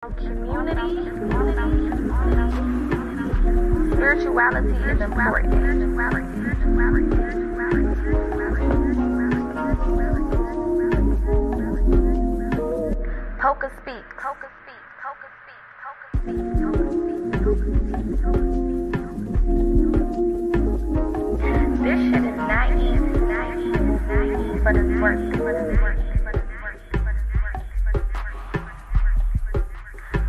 Community, spirituality is important. PocaSPEAKS. This shit is not easy, but it's worth it.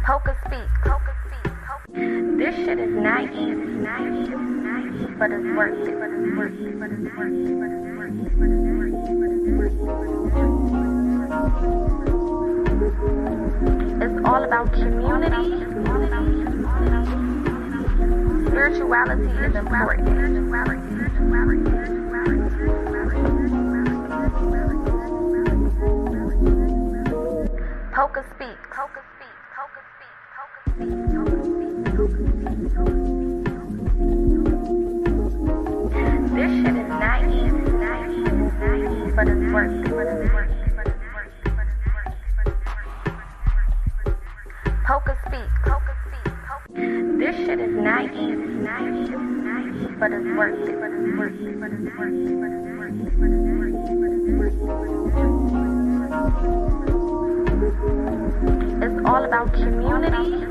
PocaSPEAKS. This shit is not easy, but it's worth it. It's all about community. Spirituality is important. PocaSPEAKS. This shit is not easy, but it's worth it. PocaSPEAKS. This shit is not easy, but it's worth it. It's all about community.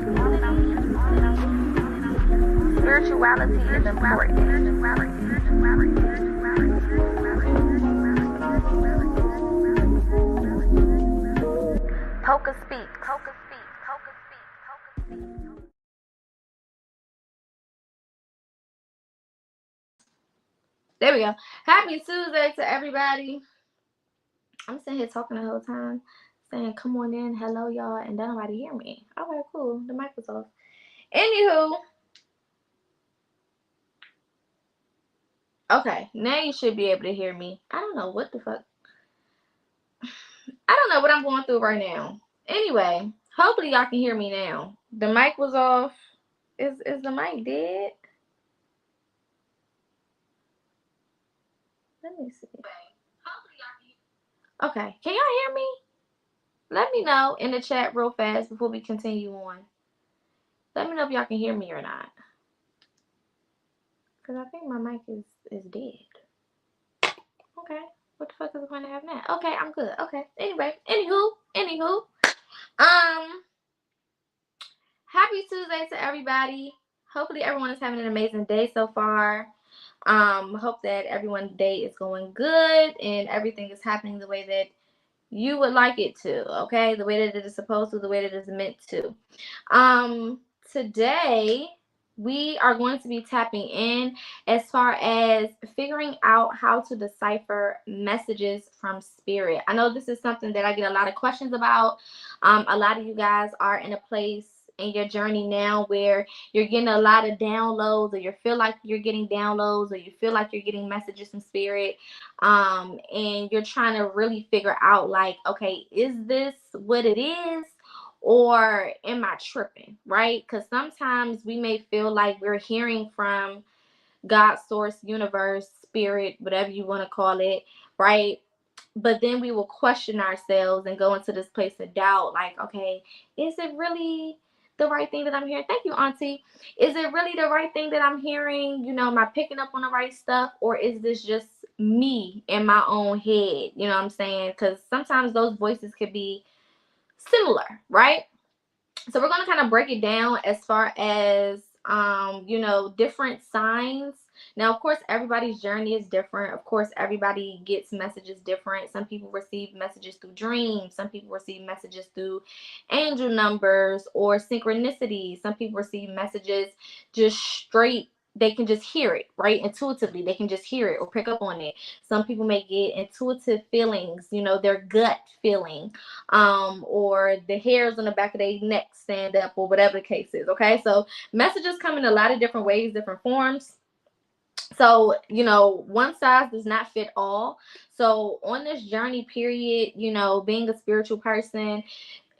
Spirituality is important. PocaSPEAKS. There we go. Happy Tuesday to everybody. I'm sitting here talking the whole time, saying, come on in, hello, y'all, and don't nobody hear me. All right, cool. The mic was off. Anywho. Okay, now you should be able to hear me. I don't know what the fuck. I don't know what I'm going through right now. Anyway, hopefully y'all can hear me now. The mic was off. Is the mic dead? Let me see. Okay, can y'all hear me? Let me know in the chat real fast before we continue on. Let me know if y'all can hear me or not. Because I think my mic is dead. Okay, what the fuck is going to happen now? Okay, I'm good. Okay, anyway, anywho. Happy Tuesday to everybody. Hopefully everyone is having an amazing day so far. Hope that everyone's day is going good and everything is happening the way that you would like it to, okay? The way that it is supposed to, the way that it is meant to. Today, we are going to be tapping in as far as figuring out how to decipher messages from spirit. I know this is something that I get a lot of questions about. A lot of you guys are in a place in your journey now where you're getting a lot of downloads, or you feel like you're getting downloads, or you feel like you're getting messages from spirit, and you're trying to really figure out, like, okay, is this what it is, or am I tripping, right? Because sometimes we may feel like we're hearing from God, source, universe, spirit, whatever you want to call it, right? But then we will question ourselves and go into this place of doubt, like, okay, is it really the right thing that I'm hearing? Thank you, Auntie. Is it really the right thing that I'm hearing? You know, am I picking up on the right stuff? Or is this just me in my own head? You know what I'm saying? Because sometimes those voices could be similar, right? So we're going to kind of break it down as far as, different signs. Now, of course, everybody's journey is different. Of course, everybody gets messages different. Some people receive messages through dreams. Some people receive messages through angel numbers or synchronicities. Some people receive messages just straight. They can just hear it, right? Intuitively, they can just hear it or pick up on it. Some people may get intuitive feelings, their gut feeling, or the hairs on the back of their neck stand up, or whatever the case is, okay? So messages come in a lot of different ways, different forms. So, one size does not fit all. So on this journey period, being a spiritual person,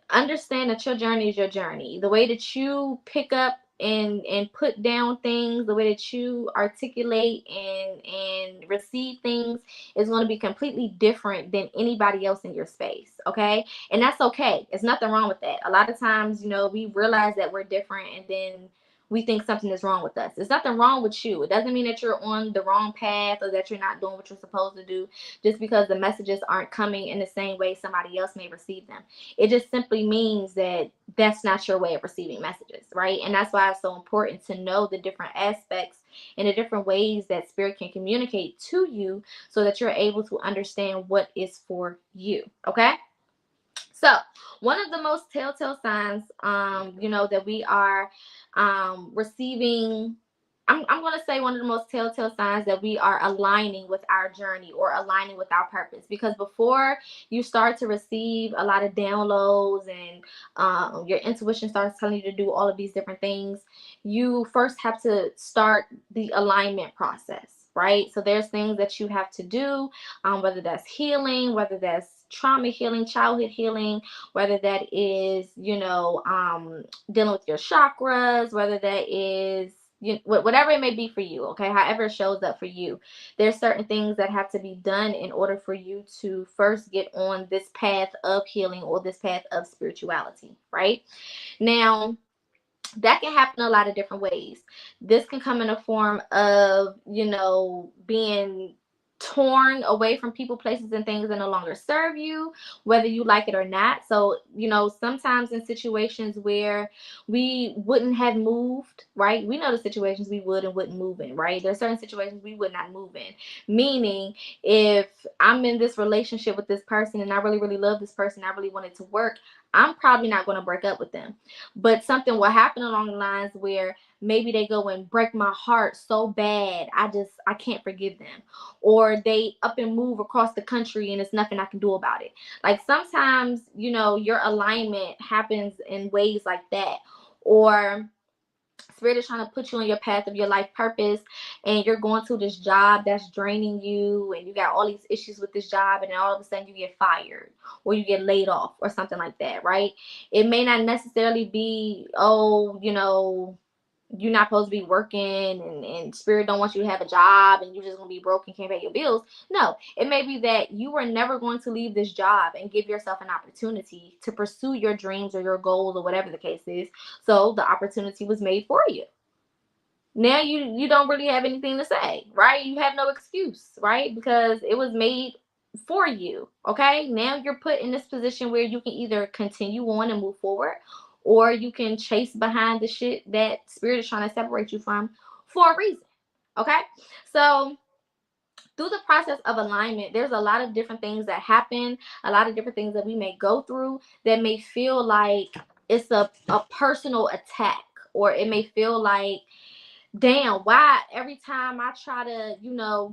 understand that your journey is your journey. The way that you pick up and put down things, the way that you articulate and receive things is going to be completely different than anybody else in your space. Okay, and that's okay. There's nothing wrong with that. A lot of times, we realize that we're different, and then we think something is wrong with us. There's nothing wrong with you. It doesn't mean that you're on the wrong path or that you're not doing what you're supposed to do just because the messages aren't coming in the same way somebody else may receive them. It just simply means that that's not your way of receiving messages, right? And that's why it's so important to know the different aspects and the different ways that spirit can communicate to you so that you're able to understand what is for you, okay? So, one of the most telltale signs, that we are receiving, I'm going to say one of the most telltale signs that we are aligning with our journey or aligning with our purpose. Because before you start to receive a lot of downloads and your intuition starts telling you to do all of these different things, you first have to start the alignment process, right? So there's things that you have to do, whether that's healing, whether that's trauma healing, childhood healing, whether that is, dealing with your chakras, whether that is, whatever it may be for you, okay, however it shows up for you, there's certain things that have to be done in order for you to first get on this path of healing or this path of spirituality, right? Now, that can happen a lot of different ways. This can come in a form of, being torn away from people, places, and things that no longer serve you, whether you like it or not. So, sometimes in situations where we wouldn't have moved, right? We know the situations we would and wouldn't move in, right? There are certain situations we would not move in. Meaning, if I'm in this relationship with this person and I really, really love this person, I really want it to work, I'm probably not going to break up with them. But something will happen along the lines where maybe they go and break my heart so bad, I can't forgive them. Or they up and move across the country and there's nothing I can do about it. Like sometimes, your alignment happens in ways like that. Or spirit is trying to put you on your path of your life purpose, and you're going to this job that's draining you, and you got all these issues with this job, and then all of a sudden you get fired or you get laid off or something like that, right? It may not necessarily be, you're not supposed to be working, and spirit don't want you to have a job and you're just going to be broke and can't pay your bills. No, it may be that you were never going to leave this job and give yourself an opportunity to pursue your dreams or your goals or whatever the case is. So the opportunity was made for you. Now you don't really have anything to say, right? You have no excuse, right? Because it was made for you. Okay, now you're put in this position where you can either continue on and move forward, or you can chase behind the shit that spirit is trying to separate you from for a reason. Okay, so through the process of alignment, there's a lot of different things that happen, a lot of different things that we may go through that may feel like it's a personal attack, or it may feel like, damn, why every time I try to,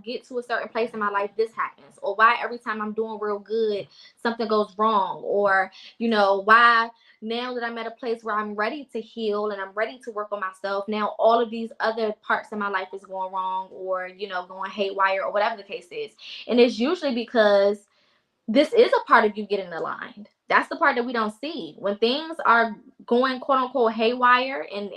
get to a certain place in my life, this happens? Or why every time I'm doing real good, something goes wrong? Or, why now that I'm at a place where I'm ready to heal and I'm ready to work on myself, now all of these other parts of my life is going wrong, or, going haywire, or whatever the case is. And it's usually because this is a part of you getting aligned. That's the part that we don't see. When things are going quote unquote haywire and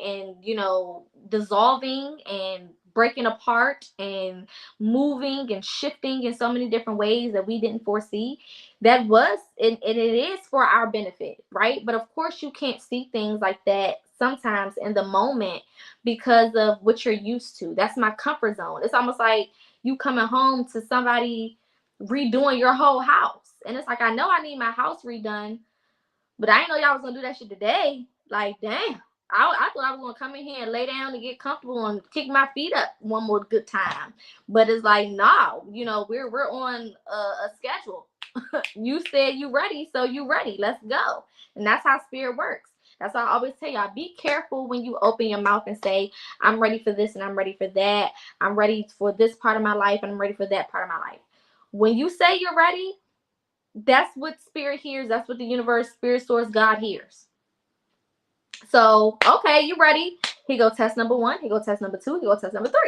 dissolving and breaking apart and moving and shifting in so many different ways that we didn't foresee, that was and it is for our benefit, right? But of course you can't see things like that sometimes in the moment because of what you're used to. That's my comfort zone. It's almost like you coming home to somebody redoing your whole house. And it's like, I know I need my house redone, but I didn't know y'all was gonna do that shit today. Like, damn. I thought I was gonna come in here and lay down and get comfortable and kick my feet up one more good time. But it's like, no, we're on a schedule. You said you ready, so you ready. Let's go. And that's how spirit works. That's why I always tell y'all, be careful when you open your mouth and say, I'm ready for this and I'm ready for that. I'm ready for this part of my life and I'm ready for that part of my life. When you say you're ready, that's what spirit hears. That's what the universe, spirit source, God hears. So, okay, you ready? Here go test number 1. Here go test number 2. Here go test number 3.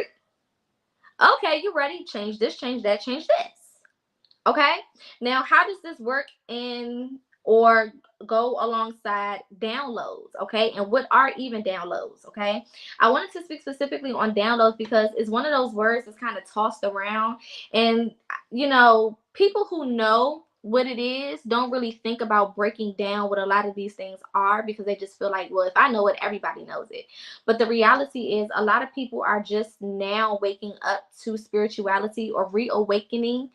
Okay, you ready? Change this, change that, change this. Okay, now how does this work in or go alongside downloads, okay? And what are even downloads, okay? I wanted to speak specifically on downloads because it's one of those words that's kind of tossed around. And, people who know what it is don't really think about breaking down what a lot of these things are, because they just feel like, well, if I know it, everybody knows it. But the reality is, a lot of people are just now waking up to spirituality, or reawakening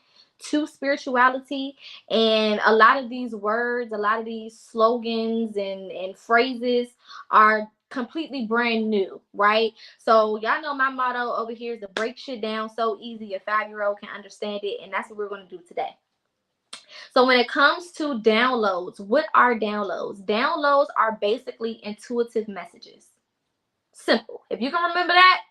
to spirituality. And a lot of these words, a lot of these slogans and phrases are completely brand new, right? So y'all know my motto over here is to break shit down so easy a 5-year-old can understand it. And that's what we're going to do today. So when it comes to downloads, what are downloads? Downloads are basically intuitive messages. Simple. If you can remember that,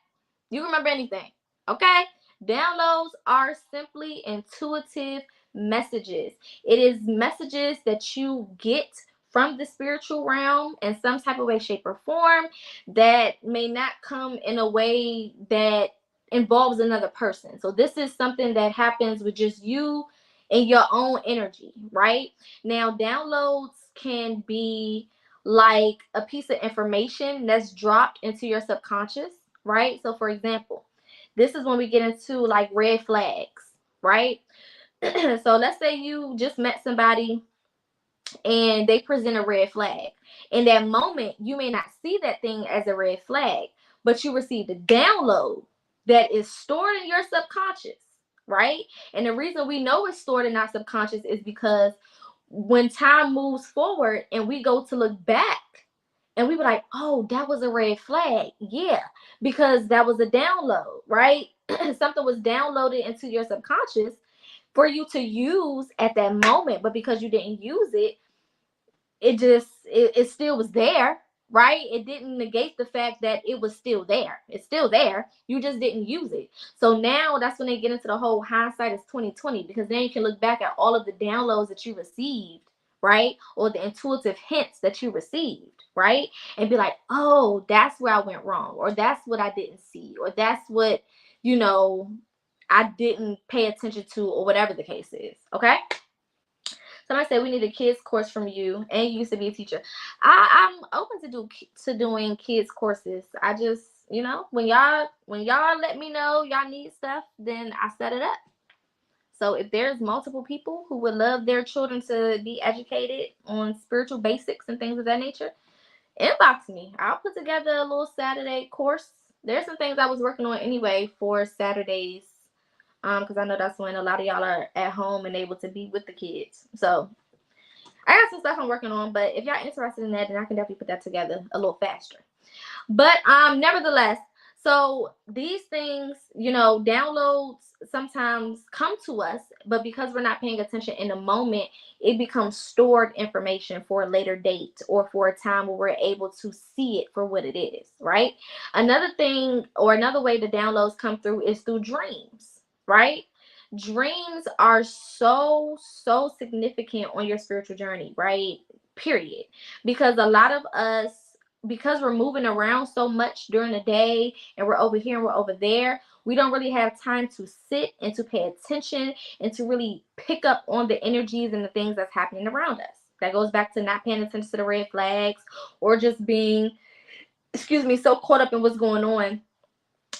you can remember anything. Okay? Downloads are simply intuitive messages. It is messages that you get from the spiritual realm in some type of way, shape, or form that may not come in a way that involves another person. So this is something that happens with just you and your own energy, right? Now, downloads can be like a piece of information that's dropped into your subconscious, right? So for example, this is when we get into like red flags, right? So let's say you just met somebody and they present a red flag. In that moment, you may not see that thing as a red flag, but you received a download that is stored in your subconscious, right? And the reason we know it's stored in our subconscious is because when time moves forward and we go to look back, and we were like, oh, that was a red flag. Yeah, because that was a download, right? Something was downloaded into your subconscious for you to use at that moment. But because you didn't use it, it still was there, right? It didn't negate the fact that it was still there. It's still there. You just didn't use it. So now that's when they get into the whole hindsight is 2020, because then you can look back at all of the downloads that you received, right? Or the intuitive hints that you received, right? And be like, oh, that's where I went wrong, or that's what I didn't see, or that's what, I didn't pay attention to, or whatever the case is, okay? Somebody said we need a kids course from you, and you used to be a teacher. I'm open to doing kids courses. I just, when y'all let me know y'all need stuff, then I set it up. So if there's multiple people who would love their children to be educated on spiritual basics and things of that nature, inbox me. I'll put together a little Saturday course. There's some things I was working on anyway for Saturdays, because I know that's when a lot of y'all are at home and able to be with the kids. So I got some stuff I'm working on, but if y'all interested in that, then I can definitely put that together a little faster. But nevertheless, so these things, downloads sometimes come to us, but because we're not paying attention in the moment, it becomes stored information for a later date, or for a time where we're able to see it for what it is, right? Another thing, or another way the downloads come through, is through dreams, right? Dreams are so significant on your spiritual journey, right? Period. Because a lot of us, because we're moving around so much during the day, and we're over here and we're over there, we don't really have time to sit and to pay attention and to really pick up on the energies and the things that's happening around us. That goes back to not paying attention to the red flags, or just being, so caught up in what's going on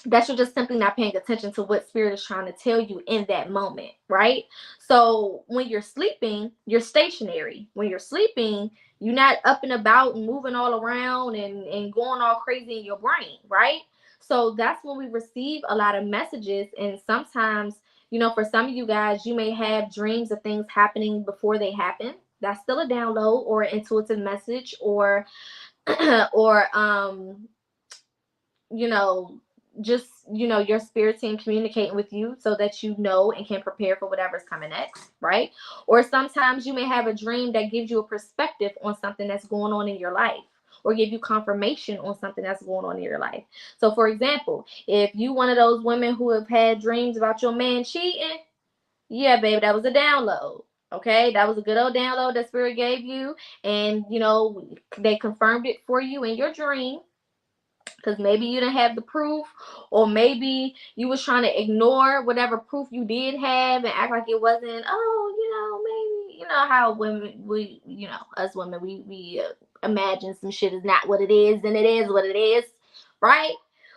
that you're just simply not paying attention to what spirit is trying to tell you in that moment, right? So when you're sleeping, you're stationary. When you're sleeping, you're not up and about and moving all around and going all crazy in your brain, right? So that's when we receive a lot of messages. And sometimes, for some of you guys, you may have dreams of things happening before they happen. That's still a download or an intuitive message, or or just your spirit team communicating with you so that you know and can prepare for whatever's coming next, right? Or sometimes you may have a dream that gives you a perspective on something that's going on in your life, or give you confirmation on something that's going on in your life. So for example, if you one of those women who have had dreams about your man cheating, yeah, baby, that was a download. Okay, that was a good old download that spirit gave you, and they confirmed it for you in your dream, because maybe you didn't have the proof, or maybe you was trying to ignore whatever proof you did have and act like it wasn't, you know how women, us women, we imagine some shit is not what it is, and it is what it is, right?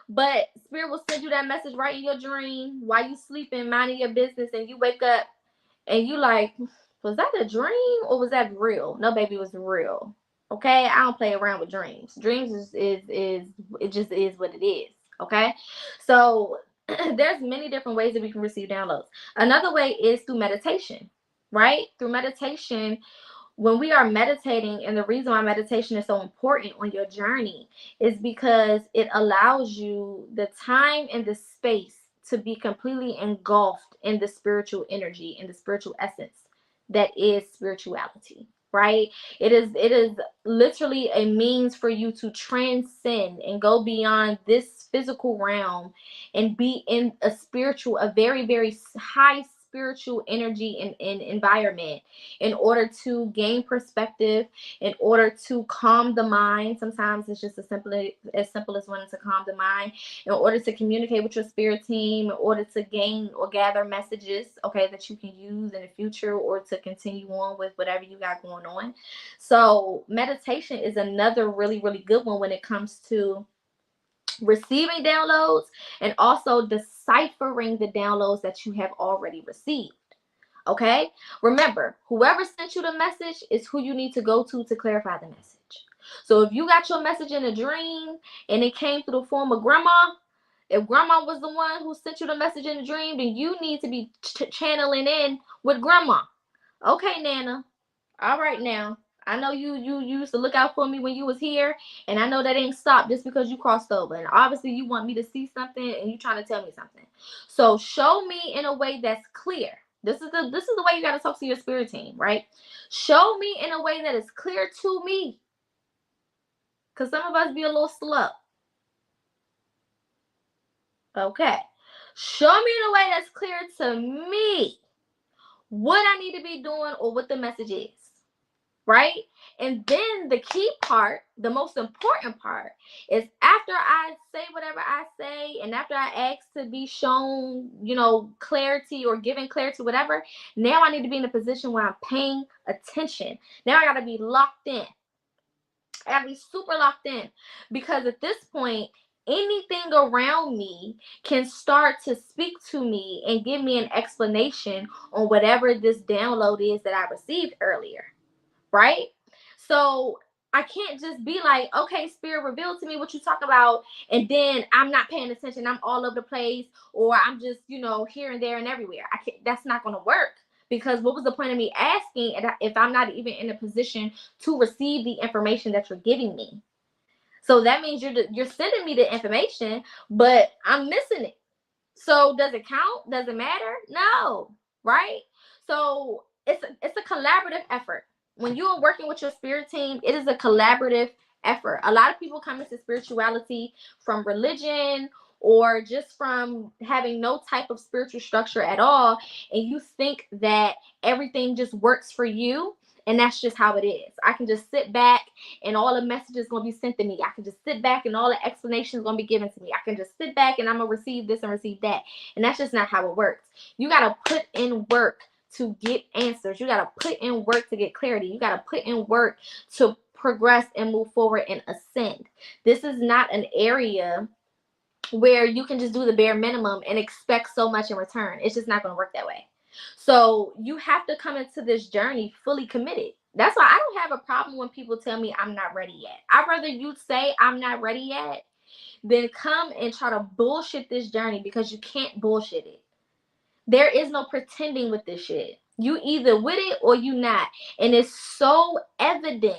But spirit will send you that message right in your dream while you sleeping, minding your business, and you wake up and you like, was that a dream or was that real? No, baby, it was real. Okay, I don't play around with dreams. Dreams is it just is what it is. Okay, so there's many different ways that we can receive downloads. Another way is through meditation, right? Through meditation, when we are meditating, and the reason why meditation is so important on your journey is because it allows you the time and the space to be completely engulfed in the spiritual energy and the spiritual essence that is spirituality, right? It is literally a means for you to transcend and go beyond this physical realm and be in a very, very high spiritual energy and environment in order to gain perspective, in order to calm the mind. Sometimes it's just as simple as wanting to calm the mind, in order to communicate with your spirit team, in order to gain or gather messages, okay, that you can use in the future or to continue on with whatever you got going on. So meditation is another really, really good one when it comes to receiving downloads and also deciphering the downloads that you have already received. Okay, remember, whoever sent you the message is who you need to go to clarify the message. So if you got your message in a dream and it came through the form of grandma, if grandma was the one who sent you the message in the dream, then you need to be channeling in with grandma. Okay, Nana. All right now. I know you used to look out for me when you was here, and I know that ain't stopped just because you crossed over. And obviously you want me to see something and you trying to tell me something. So show me in a way that's clear. This is the way you got to talk to your spirit team, right? Show me in a way that is clear to me. Cause some of us be a little slow. Okay. Show me in a way that's clear to me what I need to be doing or what the message is. Right? And then the key part, the most important part, is after I say whatever I say and after I ask to be shown, clarity or given clarity, whatever, now I need to be in a position where I'm paying attention. Now I got to be locked in. I got to be super locked in, because at this point, anything around me can start to speak to me and give me an explanation on whatever this download is that I received earlier. Right? So I can't just be like, okay, spirit, reveal to me what you talk about, and then I'm not paying attention. I'm all over the place, or I'm just, here and there and everywhere. I can't. That's not going to work, because what was the point of me asking if I'm not even in a position to receive the information that you're giving me? So that means you're sending me the information, but I'm missing it. So does it count? Does it matter? No, right? So it's a collaborative effort. When you are working with your spirit team, it is a collaborative effort. A lot of people come into spirituality from religion or just from having no type of spiritual structure at all, and you think that everything just works for you, and that's just how it is. I can just sit back and all the messages going to be sent to me. I can just sit back and all the explanations going to be given to me. I can just sit back and I'm going to receive this and receive that. And that's just not how it works. You got to put in work to get answers. You got to put in work to get clarity. You got to put in work to progress and move forward and ascend. This is not an area where you can just do the bare minimum and expect so much in return. It's just not going to work that way. So you have to come into this journey fully committed. That's why I don't have a problem when people tell me I'm not ready yet. I'd rather you say I'm not ready yet than come and try to bullshit this journey, because you can't bullshit it. There is no pretending with this shit. You either with it or you not. And it's so evident.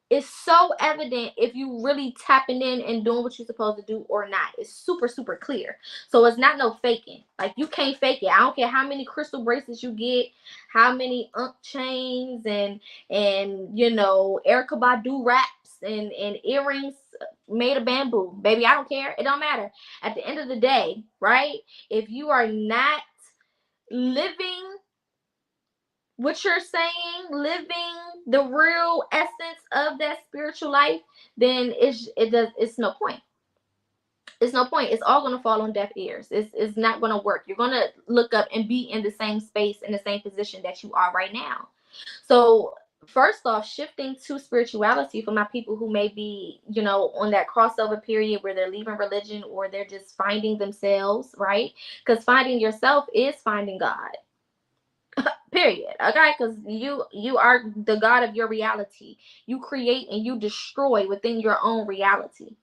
It's so evident if you really tapping in and doing what you're supposed to do or not. It's super, super clear. So it's not no faking. Like, you can't fake it. I don't care how many crystal bracelets you get, how many chains and Erykah Badu wraps and earrings made of bamboo. Baby, I don't care. It don't matter. At the end of the day, right? If you are not living what you're saying, living the real essence of that spiritual life, then it's no point. It's no point. It's all going to fall on deaf ears. It's not going to work. You're going to look up and be in the same space, in the same position that you are right now. So first off, shifting to spirituality for my people who may be, on that crossover period where they're leaving religion or they're just finding themselves, right? Because finding yourself is finding God. Period. Okay, because you are the God of your reality. You create and you destroy within your own reality,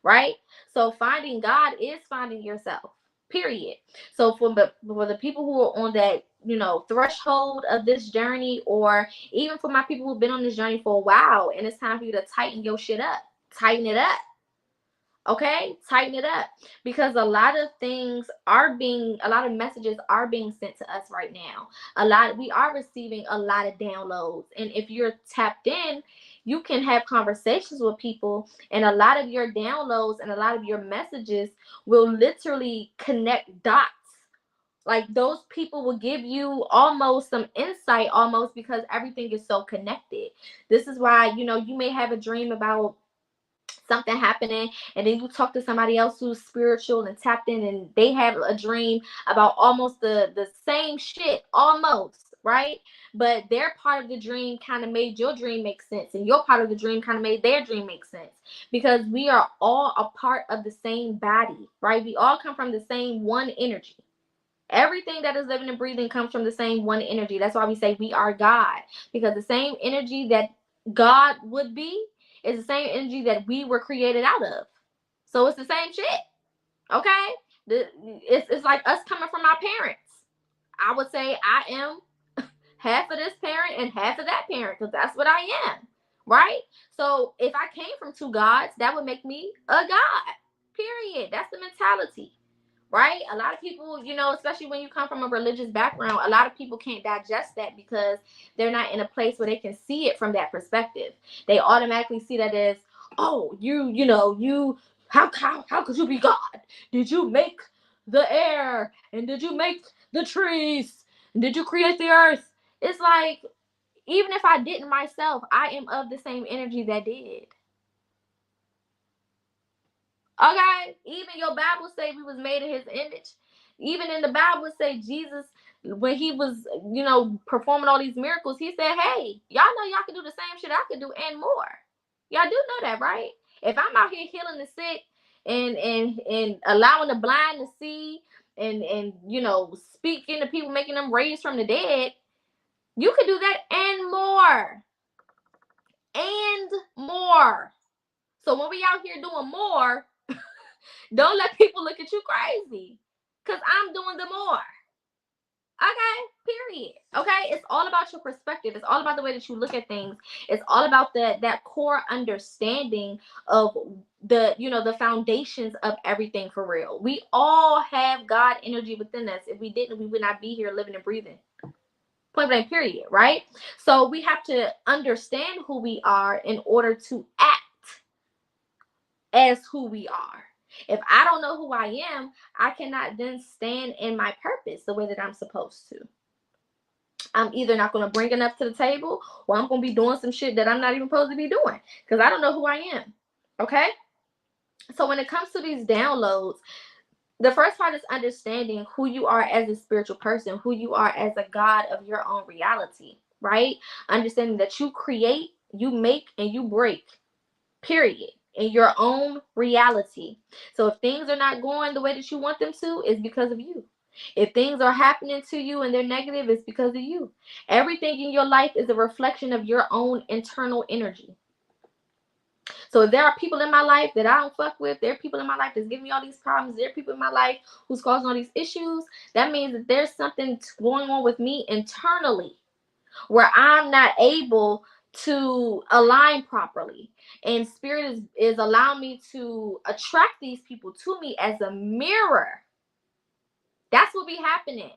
right? So finding God is finding yourself. Period. So for the people who are on that threshold of this journey, or even for my people who've been on this journey for a while, and it's time for you to tighten your shit up, tighten it up. Okay, tighten it up, because a lot of messages are being sent to us right now. We are receiving a lot of downloads, and if you're tapped in, you can have conversations with people, and a lot of your downloads and a lot of your messages will literally connect dots. Like, those people will give you almost some insight, almost, because everything is so connected. This is why you may have a dream about something happening, and then you talk to somebody else who's spiritual and tapped in, and they have a dream about almost the same shit, almost, right? But their part of the dream kind of made your dream make sense, and your part of the dream kind of made their dream make sense, because we are all a part of the same body, right? We all come from the same one energy. Everything that is living and breathing comes from the same one energy. That's why we say we are God, because the same energy that God would be is the same energy that we were created out of. So it's the same shit. Okay? It's like us coming from our parents. I would say I am half of this parent and half of that parent, because that's what I am. Right? So if I came from two gods, that would make me a God. Period. That's the mentality. Right? A lot of people, especially when you come from a religious background, a lot of people can't digest that, because they're not in a place where they can see it from that perspective. They automatically see that as, oh, how could you be God? Did you make the air? And did you make the trees? And did you create the earth? It's like, even if I didn't myself, I am of the same energy that did. Okay, even your Bible say we was made in His image. Even in the Bible say Jesus, when He was, performing all these miracles, He said, "Hey, y'all know y'all can do the same shit I can do and more." Y'all do know that, right? If I'm out here healing the sick and allowing the blind to see, and speaking to people, making them raise from the dead, you can do that and more, and more. So when we out here doing more, don't let people look at you crazy, because I'm doing the more. Okay, period. Okay, it's all about your perspective. It's all about the way that you look at things. It's all about that core understanding of the foundations of everything for real. We all have God energy within us. If we didn't, we would not be here living and breathing. Point blank, period, right? So we have to understand who we are in order to act as who we are. If I don't know who I am, I cannot then stand in my purpose the way that I'm supposed to. I'm either not going to bring enough to the table, or I'm going to be doing some shit that I'm not even supposed to be doing, because I don't know who I am. Okay? So when it comes to these downloads, the first part is understanding who you are as a spiritual person, who you are as a God of your own reality, right? Understanding that you create, you make, and you break. Period. In your own reality. So if things are not going the way that you want them to, it's because of you. If things are happening to you and they're negative, it's because of you. Everything in your life is a reflection of your own internal energy. So if there are people in my life that I don't fuck with, there are people in my life that's giving me all these problems, there are people in my life who's causing all these issues, that means that there's something going on with me internally where I'm not able to align properly. And Spirit is allowing me to attract these people to me as a mirror. That's what be happening.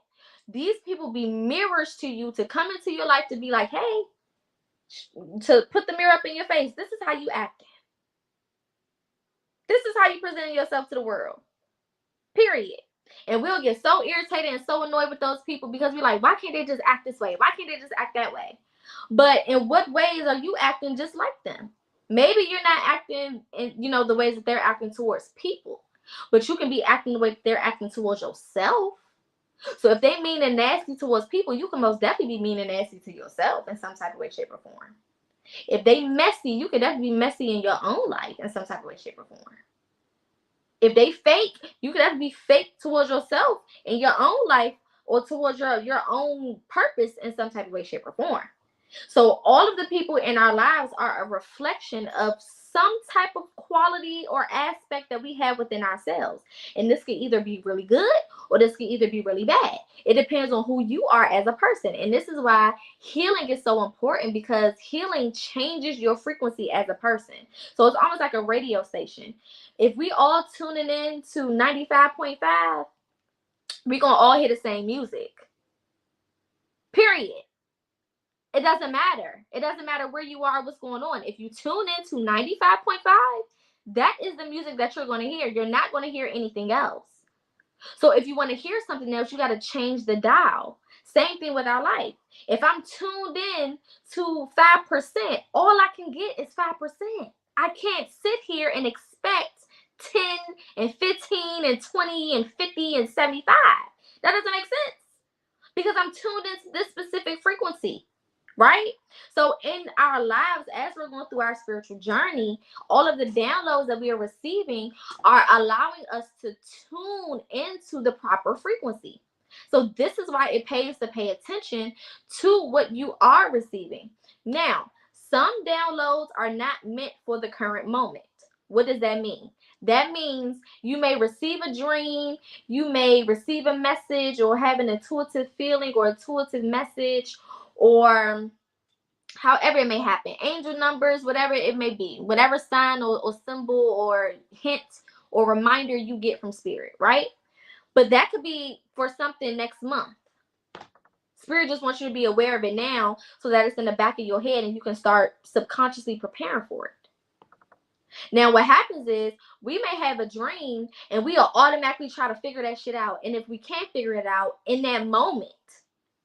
These people be mirrors to you, to come into your life, to be like, hey, to put the mirror up in your face. This is how you acting. This is how you present yourself to the world. Period. And we'll get so irritated and so annoyed with those people, because we're like, why can't they just act this way? Why can't they just act that way? But in what ways are you acting just like them? Maybe you're not acting in, the ways that they're acting towards people, but you can be acting the way that they're acting towards yourself. So if they mean and nasty towards people, you can most definitely be mean and nasty to yourself in some type of way, shape, or form. If they messy, you can definitely be messy in your own life in some type of way, shape, or form. If they fake, you can definitely be fake towards yourself in your own life or towards your own purpose in some type of way, shape, or form. So all of the people in our lives are a reflection of some type of quality or aspect that we have within ourselves. And this could either be really good or this could either be really bad. It depends on who you are as a person. And this is why healing is so important, because healing changes your frequency as a person. So it's almost like a radio station. If we all tuning in to 95.5, we're going to all hear the same music. Period. It doesn't matter. It doesn't matter where you are, what's going on. If you tune into 95.5, that is the music that you're going to hear. You're not going to hear anything else. So if you want to hear something else, you got to change the dial. Same thing with our life. If I'm tuned in to 5%, all I can get is 5%. I can't sit here and expect 10 and 15 and 20 and 50 and 75. That doesn't make sense, because I'm tuned into this specific frequency. Right? So in our lives, as we're going through our spiritual journey, all of the downloads that we are receiving are allowing us to tune into the proper frequency. So this is why it pays to pay attention to what you are receiving. Now, some downloads are not meant for the current moment. What does that mean? That means you may receive a dream, you may receive a message or have an intuitive feeling or intuitive message, or however it may happen, angel numbers, whatever it may be, whatever sign or symbol or hint or reminder you get from spirit, right? But that could be for something next month. Spirit just wants you to be aware of it now so that it's in the back of your head and you can start subconsciously preparing for it. Now, what happens is we may have a dream and we'll automatically try to figure that shit out. And if we can't figure it out in that moment,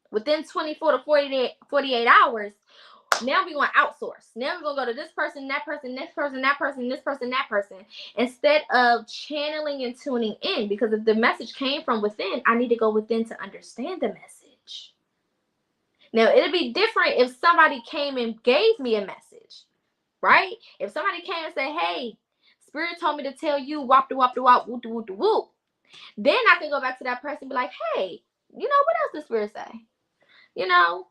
within 24 to 48 hours, now we're going to outsource. Now we're going to go to this person, that person, this person, that person, this person, that person, instead of channeling and tuning in. Because if the message came from within, I need to go within to understand the message. Now, it'd be different if somebody came and gave me a message, right? If somebody came and said, hey, Spirit told me to tell you, wop, wop, wop, whoop, whoop, whoop. Then I can go back to that person and be like, hey, you know, what else did Spirit say? You know,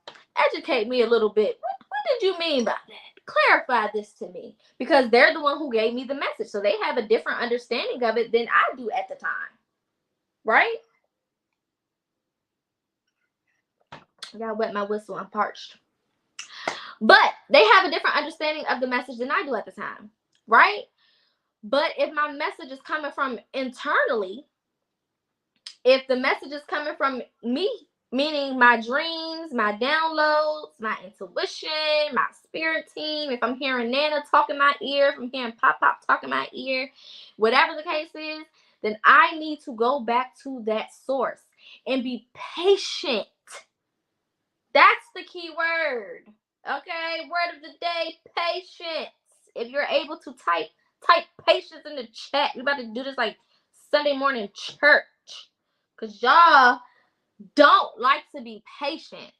educate me a little bit. What did you mean by that? Clarify this to me. Because they're the one who gave me the message. So they have a different understanding of it than I do at the time. Right? I gotta wet my whistle. I'm parched. But they have a different understanding of the message than I do at the time. Right? But if my message is coming from internally, if the message is coming from me, meaning my dreams, my downloads, my intuition, my spirit team, if I'm hearing Nana talk in my ear, if I'm hearing Pop talk in my ear, whatever the case is, then I need to go back to that source and be patient. That's the key word. Okay, word of the day, patience. If you're able to type patience in the chat. We're about to do this like Sunday morning church. Because y'all don't like to be patient.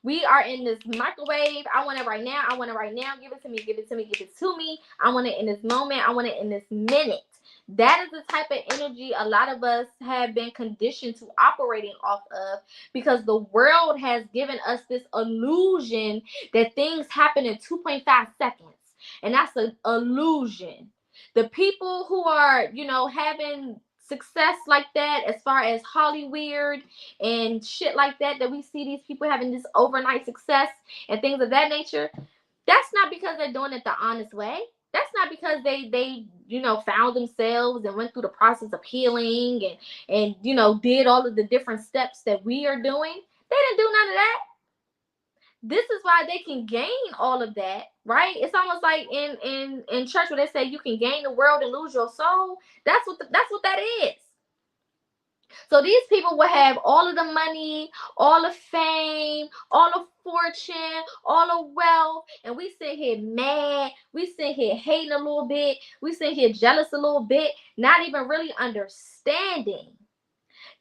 We are in this microwave. I want it right now. I want it right now. Give it to me. Give it to me. Give it to me. I want it in this moment. I want it in this minute. That is the type of energy a lot of us have been conditioned to operating off of, because the world has given us this illusion that things happen in 2.5 seconds. And that's an illusion. The people who are, you know, having success like that, as far as Hollywood and shit like that we see these people having this overnight success and things of that nature, that's not because they're doing it the honest way. That's not because they you know, found themselves and went through the process of healing and you know, did all of the different steps that we are doing. They didn't do none of that. This is why they can gain all of that, right? It's almost like in church where they say you can gain the world and lose your soul. That's what that is. So these people will have all of the money, all the fame, all the fortune, all the wealth, and we sit here mad. We sit here hating a little bit. We sit here jealous a little bit, not even really understanding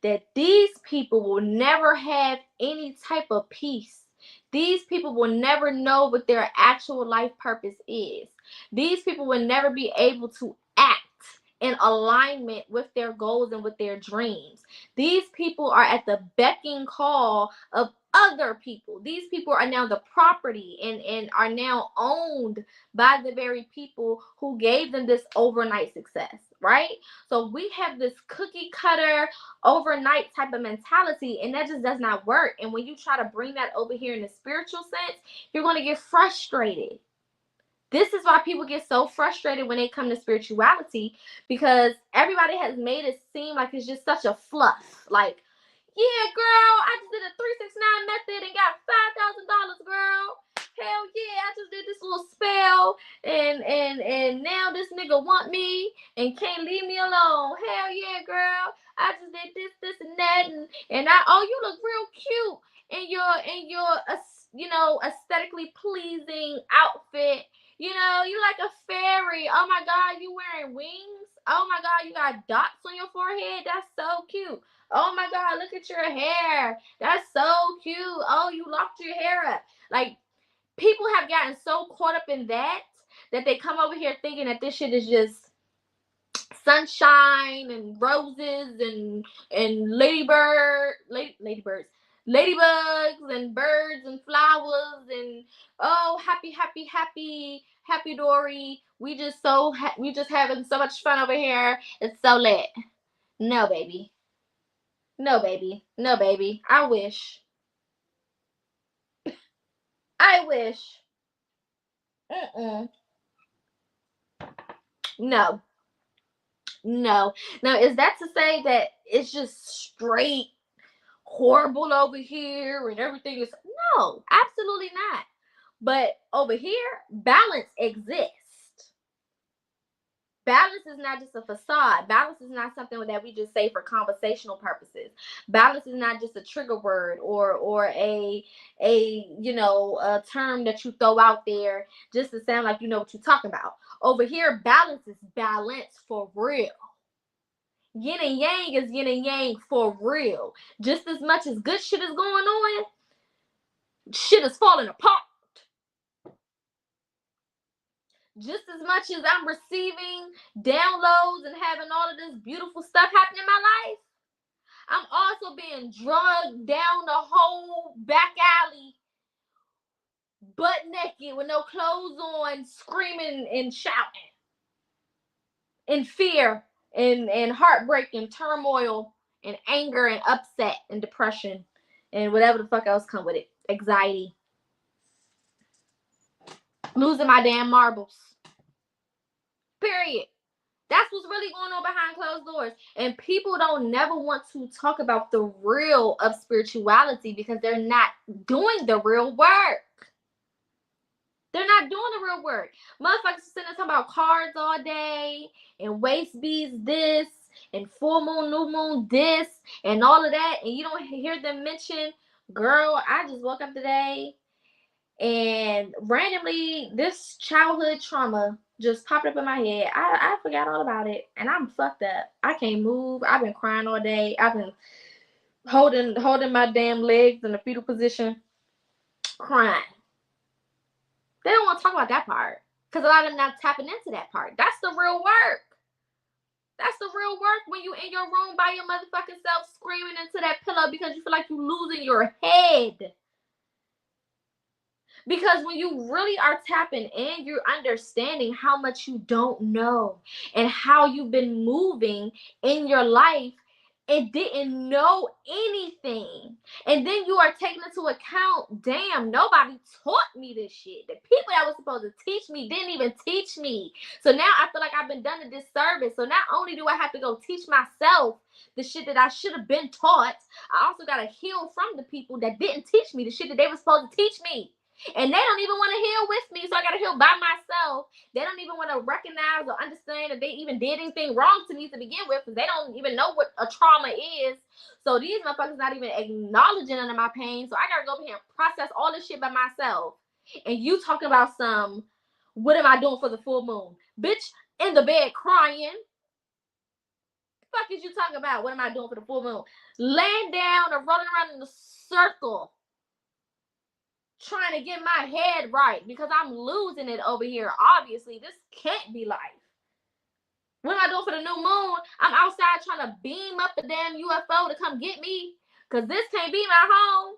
that these people will never have any type of peace. These people will never know what their actual life purpose is. These people will never be able to act in alignment with their goals and with their dreams. These people are at the becking call of other people. These people are now the property and are now owned by the very people who gave them this overnight success, right? So we have this cookie cutter overnight type of mentality, and that just does not work. And when you try to bring that over here in the spiritual sense, you're going to get frustrated. This is why people get so frustrated when they come to spirituality, because everybody has made it seem like it's just such a fluff. Like, yeah, girl, I just did a 369 method and got $5,000, girl. Hell yeah, I just did this little spell and now this nigga want me and can't leave me alone. Hell yeah, girl. I just did this and that and oh, you look real cute in your aesthetically pleasing outfit. You know, you like a fairy. Oh my God, you wearing wings? Oh my God, you got dots on your forehead? That's so cute. Oh my God, look at your hair. That's so cute. Oh, you locked your hair up. Like, people have gotten so caught up in that they come over here thinking that this shit is just sunshine and roses and ladybugs and birds and flowers and oh, happy Dory. We just having so much fun over here. It's so lit. No, baby. No, baby. No, baby. I wish. I wish. Mm-mm. No. No. Now, is that to say that it's just straight horrible over here and everything is? No, absolutely not. But over here, balance exists. Balance is not just a facade. Balance is not something that we just say for conversational purposes. Balance is not just a trigger word or a a term that you throw out there just to sound like you know what you're talking about. Over here, balance is balance for real. Yin and yang is yin and yang for real. Just as much as good shit is going on, shit is falling apart. Just as much as I'm receiving downloads and having all of this beautiful stuff happen in my life, I'm also being drugged down the whole back alley, butt naked with no clothes on, screaming and shouting in fear and heartbreak and turmoil and anger and upset and depression and whatever the fuck else come with it. Anxiety. Losing my damn marbles. Period. That's what's really going on behind closed doors. And people don't never want to talk about the real of spirituality because they're not doing the real work. They're not doing the real work. Motherfuckers sitting talking about cards all day and waist beads this and full moon, new moon this and all of that. And you don't hear them mention, girl, I just woke up today and randomly this childhood trauma just popped up in my head. I forgot all about it and I'm fucked up. I can't move. I've been crying all day. I've been holding my damn legs in the fetal position, crying. They don't want to talk about that part because a lot of them not tapping into that part. That's the real work. That's the real work when you in your room by your motherfucking self screaming into that pillow because you feel like you losing your head. Because when you really are tapping in, you're understanding how much you don't know and how you've been moving in your life and didn't know anything. And then you are taking into account, damn, nobody taught me this shit. The people that were supposed to teach me didn't even teach me. So now I feel like I've been done a disservice. So not only do I have to go teach myself the shit that I should have been taught, I also got to heal from the people that didn't teach me the shit that they were supposed to teach me. And they don't even want to heal with me, so I got to heal by myself. They don't even want to recognize or understand that they even did anything wrong to me to begin with, because they don't even know what a trauma is. So these motherfuckers not even acknowledging none of my pain, so I got to go over here and process all this shit by myself. And you talking about what am I doing for the full moon? Bitch, in the bed crying. fuck is you talking about? What am I doing for the full moon? Laying down or rolling around in a circle trying to get my head right because I'm losing it over here. Obviously, this can't be life. What am I doing for the new moon? I'm outside trying to beam up the damn UFO to come get me because this can't be my home.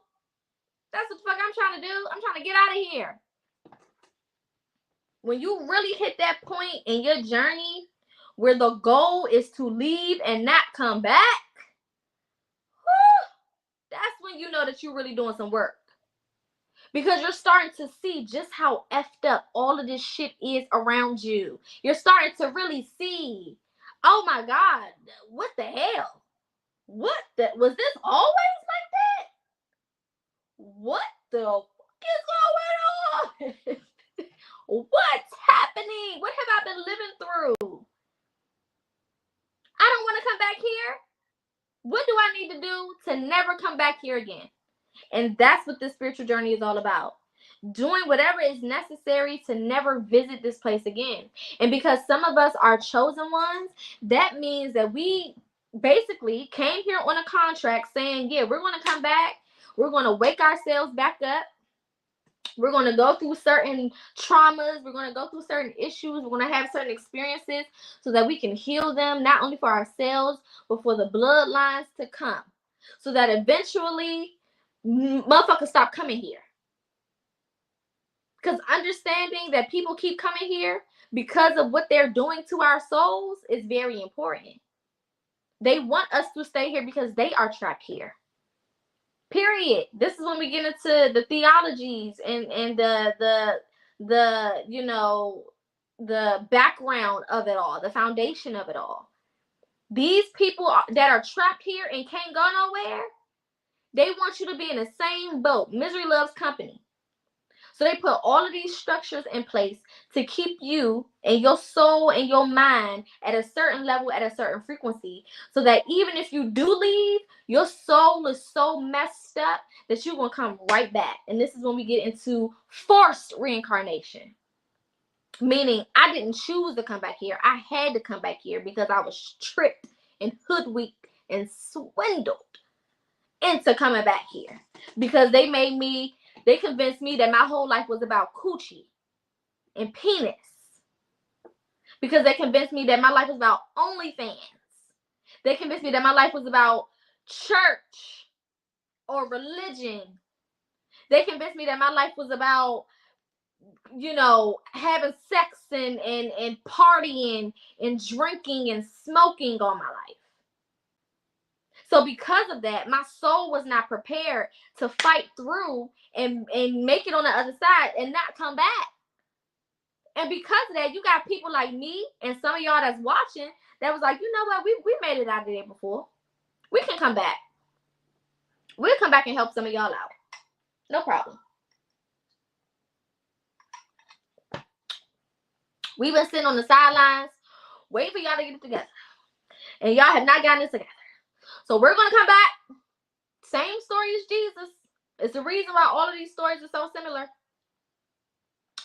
That's what the fuck I'm trying to do. I'm trying to get out of here. When you really hit that point in your journey where the goal is to leave and not come back, that's when you know that you're really doing some work. Because you're starting to see just how effed up all of this shit is around you. You're starting to really see, oh my God, what the hell? Was this always like that? What the fuck is going on? What's happening? What have I been living through? I don't want to come back here. What do I need to do to never come back here again? And that's what this spiritual journey is all about. Doing whatever is necessary to never visit this place again. And because some of us are chosen ones, that means that we basically came here on a contract saying, yeah, we're going to come back. We're going to wake ourselves back up. We're going to go through certain traumas. We're going to go through certain issues. We're going to have certain experiences so that we can heal them, not only for ourselves, but for the bloodlines to come. So that eventually motherfuckers stop coming here. Because understanding that people keep coming here because of what they're doing to our souls is very important. They want us to stay here because they are trapped here. Period. This is when we get into the theologies and the you know, the background of it all, the foundation of it all. These people that are trapped here and can't go nowhere, they want you to be in the same boat. Misery loves company. So they put all of these structures in place to keep you and your soul and your mind at a certain level, at a certain frequency, so that even if you do leave, your soul is so messed up that you're going to come right back. And this is when we get into forced reincarnation. Meaning I didn't choose to come back here. I had to come back here because I was tricked and hoodwinked and swindled into coming back here. Because they convinced me that my whole life was about coochie and penis. Because they convinced me that my life was about OnlyFans. They convinced me that my life was about church or religion. They convinced me that my life was about, you know, having sex and partying and drinking and smoking all my life. So because of that, my soul was not prepared to fight through and make it on the other side and not come back. And because of that, you got people like me and some of y'all that's watching that was like, you know what, we made it out of there before. We can come back. We'll come back and help some of y'all out. No problem. We've been sitting on the sidelines waiting for y'all to get it together. And y'all have not gotten it together. So we're going to come back. Same story as Jesus. It's the reason why all of these stories are so similar.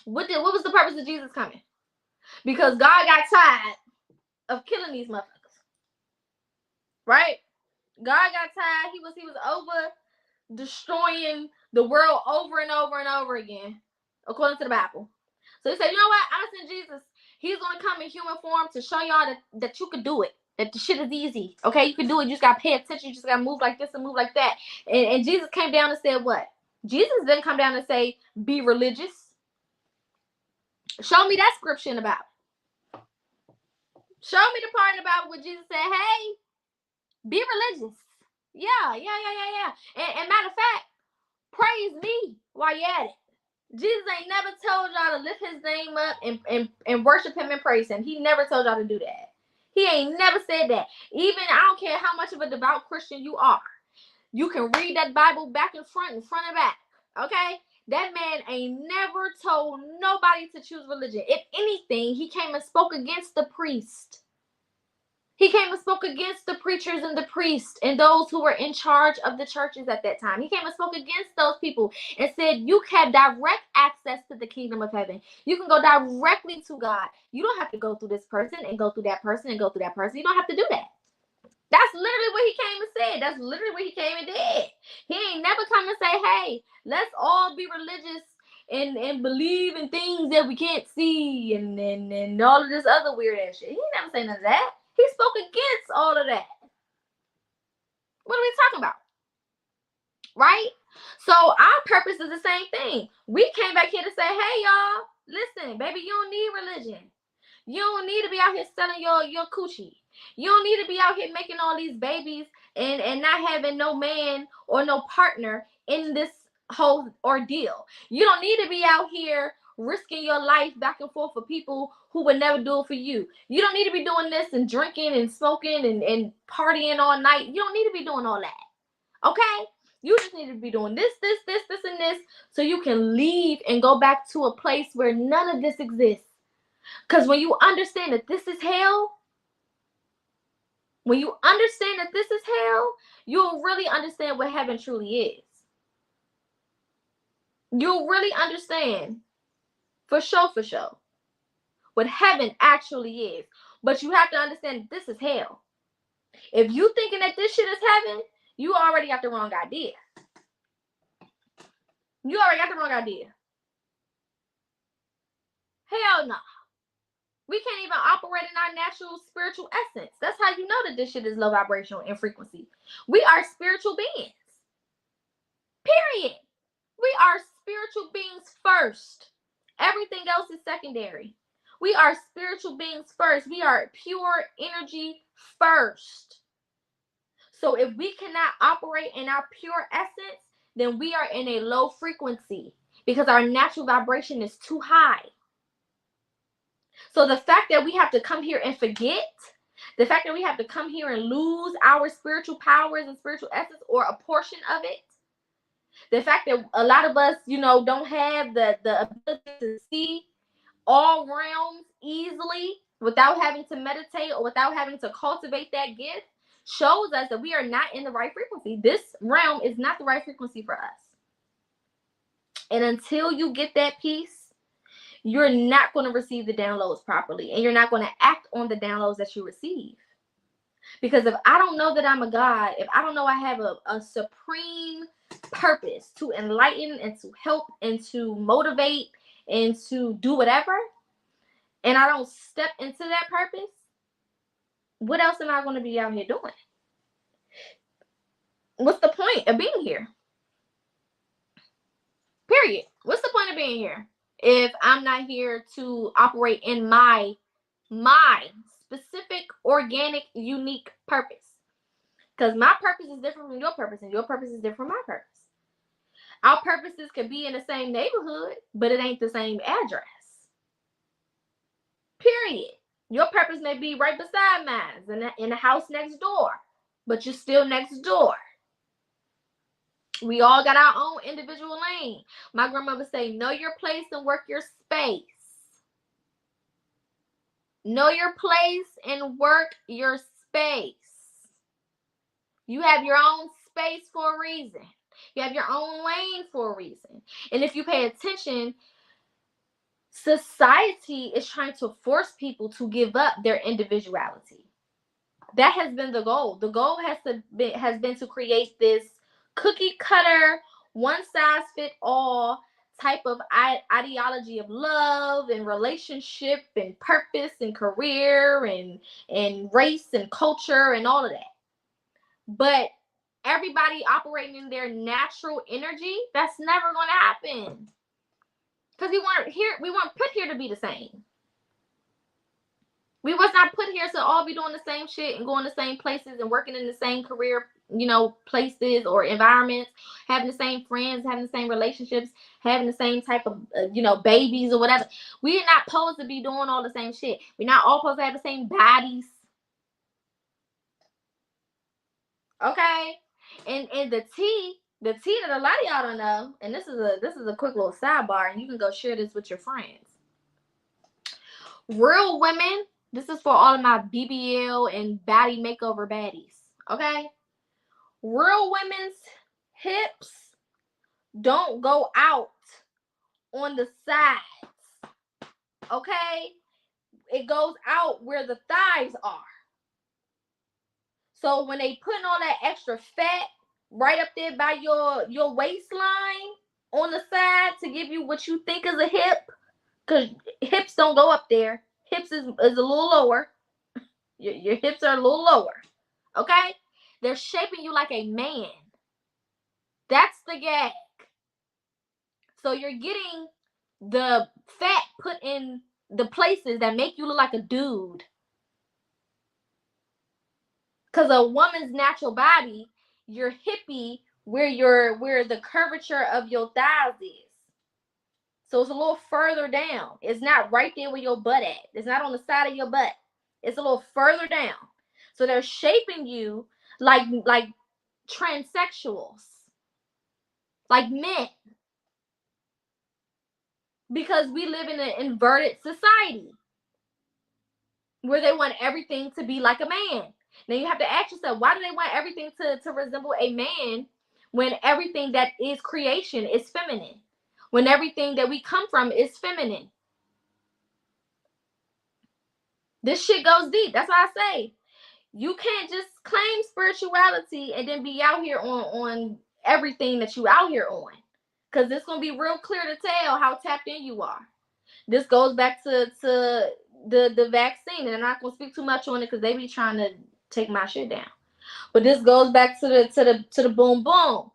What was the purpose of Jesus coming? Because God got tired of killing these motherfuckers. Right? God got tired. He was over destroying the world over and over and over again, according to the Bible. So he said, you know what? I'm going to send Jesus. He's going to come in human form to show y'all that you could do it. That the shit is easy. Okay? You can do it. You just got to pay attention. You just got to move like this and move like that. And Jesus came down and said what? Jesus didn't come down and say, be religious. Show me that scripture in the Bible. Show me the part in the Bible where Jesus said, hey, be religious. Yeah. And matter of fact, praise me while you're at it. Jesus ain't never told y'all to lift his name up and worship him and praise him. He never told y'all to do that. He ain't never said that. Even, I don't care how much of a devout Christian you are. You can read that Bible back and front and back. Okay? That man ain't never told nobody to choose religion. If anything, he came and spoke against the priest. He came and spoke against the preachers and the priests and those who were in charge of the churches at that time. He came and spoke against those people and said, you have direct access to the kingdom of heaven. You can go directly to God. You don't have to go through this person and go through that person and go through that person. You don't have to do that. That's literally what he came and said. That's literally what he came and did. He ain't never come and say, hey, let's all be religious and believe in things that we can't see and all of this other weird ass shit. He never say none of that. He spoke against all of that. What are we talking about? Right? So our purpose is the same thing. We came back here to say, hey, y'all, listen, baby, you don't need religion. You don't need to be out here selling your coochie. You don't need to be out here making all these babies and not having no man or no partner in this whole ordeal. You don't need to be out here risking your life back and forth for people who would never do it for you. You don't need to be doing this and drinking and smoking and partying all night. You don't need to be doing all that. Okay? You just need to be doing this, and this, so you can leave and go back to a place where none of this exists. Because when you understand that this is hell, you'll really understand what heaven truly is. You'll really understand for sure what heaven actually is. But you have to understand that this is hell. If you thinking that this shit is heaven, you already got the wrong idea. Hell no. We can't even operate in our natural spiritual essence. That's how you know that this shit is low vibrational and frequency. We are spiritual beings. Period. We are spiritual beings first. Everything else is secondary. We are spiritual beings first. We are pure energy first. So if we cannot operate in our pure essence, then we are in a low frequency because our natural vibration is too high. So the fact that we have to come here and forget, the fact that we have to come here and lose our spiritual powers and spiritual essence or a portion of it, the fact that a lot of us, don't have the ability to see all realms easily without having to meditate or without having to cultivate that gift shows us that we are not in the right frequency. This realm is not the right frequency for us. And until you get that peace, you're not going to receive the downloads properly, and you're not going to act on the downloads that you receive. Because if I don't know that I'm a God, if I don't know I have a supreme purpose to enlighten and to help and to motivate and to do whatever, and I don't step into that purpose, what else am I going to be out here doing? What's the point of being here? Period. What's the point of being here if I'm not here to operate in my specific, organic, unique purpose? Because my purpose is different from your purpose, and your purpose is different from my purpose. Our purposes could be in the same neighborhood, but it ain't the same address. Period. Your purpose may be right beside mine, in the house next door, but you're still next door. We all got our own individual lane. My grandmother would say, know your place and work your space. Know your place and work your space. You have your own space for a reason. You have your own lane for a reason. And if you pay attention, society is trying to force people to give up their individuality. That has been the goal. The goal has been to create this cookie cutter, one size fit all type of ideology of love and relationship and purpose and career and race and culture and all of that. But everybody operating in their natural energy, that's never going to happen. Because we weren't put here to be the same. We was not put here to all be doing the same shit and going to the same places and working in the same career, places or environments, having the same friends, having the same relationships, having the same type of, babies or whatever. We are not supposed to be doing all the same shit. We're not all supposed to have the same bodies. Okay? And the tea that a lot of y'all don't know, and this is a quick little sidebar, and you can go share this with your friends. Real women, this is for all of my BBL and body makeover baddies, okay? Real women's hips don't go out on the sides, okay? It goes out where the thighs are. So when they putting all that extra fat right up there by your waistline on the side to give you what you think is a hip, because hips don't go up there. Hips is a little lower. Your hips are a little lower. Okay? They're shaping you like a man. That's the gag. So you're getting the fat put in the places that make you look like a dude. Because a woman's natural body, your hippie, where the curvature of your thighs is. So it's a little further down. It's not right there where your butt at. It's not on the side of your butt. It's a little further down. So they're shaping you like transsexuals, like men, because we live in an inverted society where they want everything to be like a man. Now you have to ask yourself, why do they want everything to resemble a man when everything that is creation is feminine? When everything that we come from is feminine? This shit goes deep. That's why I say you can't just claim spirituality and then be out here on everything that you out here on. Because it's going to be real clear to tell how tapped in you are. This goes back to the vaccine. And I'm not going to speak too much on it because they be trying to take my shit down. But this goes back to the boom boom.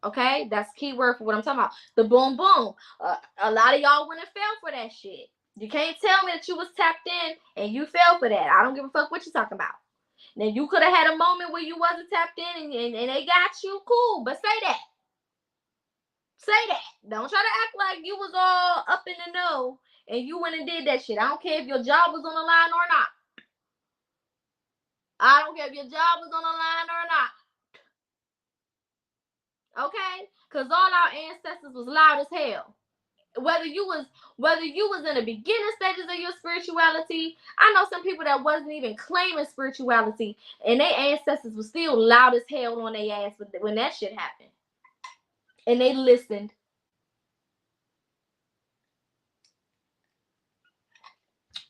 Okay? That's key word for what I'm talking about. The boom boom. A lot of y'all went and fell for that shit. You can't tell me that you was tapped in and you fell for that. I don't give a fuck what you talking about. Now, you could have had a moment where you wasn't tapped in and they got you, cool, but say that. Say that. Don't try to act like you was all up in the know and you went and did that shit. I don't care if your job was on the line or not. I don't care if your job was on the line or not. Okay? Because all our ancestors was loud as hell. Whether you was in the beginning stages of your spirituality, I know some people that wasn't even claiming spirituality, and their ancestors was still loud as hell on their ass when that shit happened, and they listened.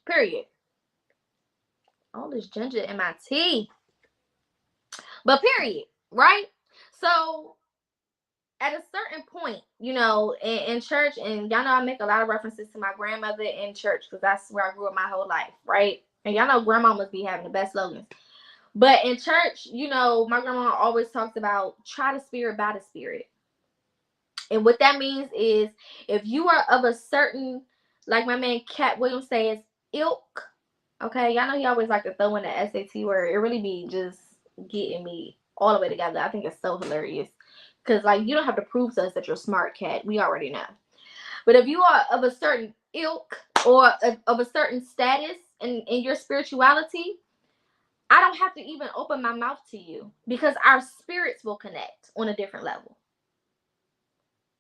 Period. All this ginger in my tea, but period, right? So at a certain point, in church, and y'all know I make a lot of references to my grandmother in church because that's where I grew up my whole life, right? And y'all know grandma must be having the best slogans. But in church, my grandma always talks about try the spirit by the spirit. And what that means is if you are of a certain, like my man Cat Williams says, ilk, okay? Y'all know he always like to throw in the SAT word. It really be just getting me all the way together. I think it's so hilarious. Because, you don't have to prove to us that you're smart, Cat. We already know. But if you are of a certain ilk or of a certain status in your spirituality, I don't have to even open my mouth to you because our spirits will connect on a different level.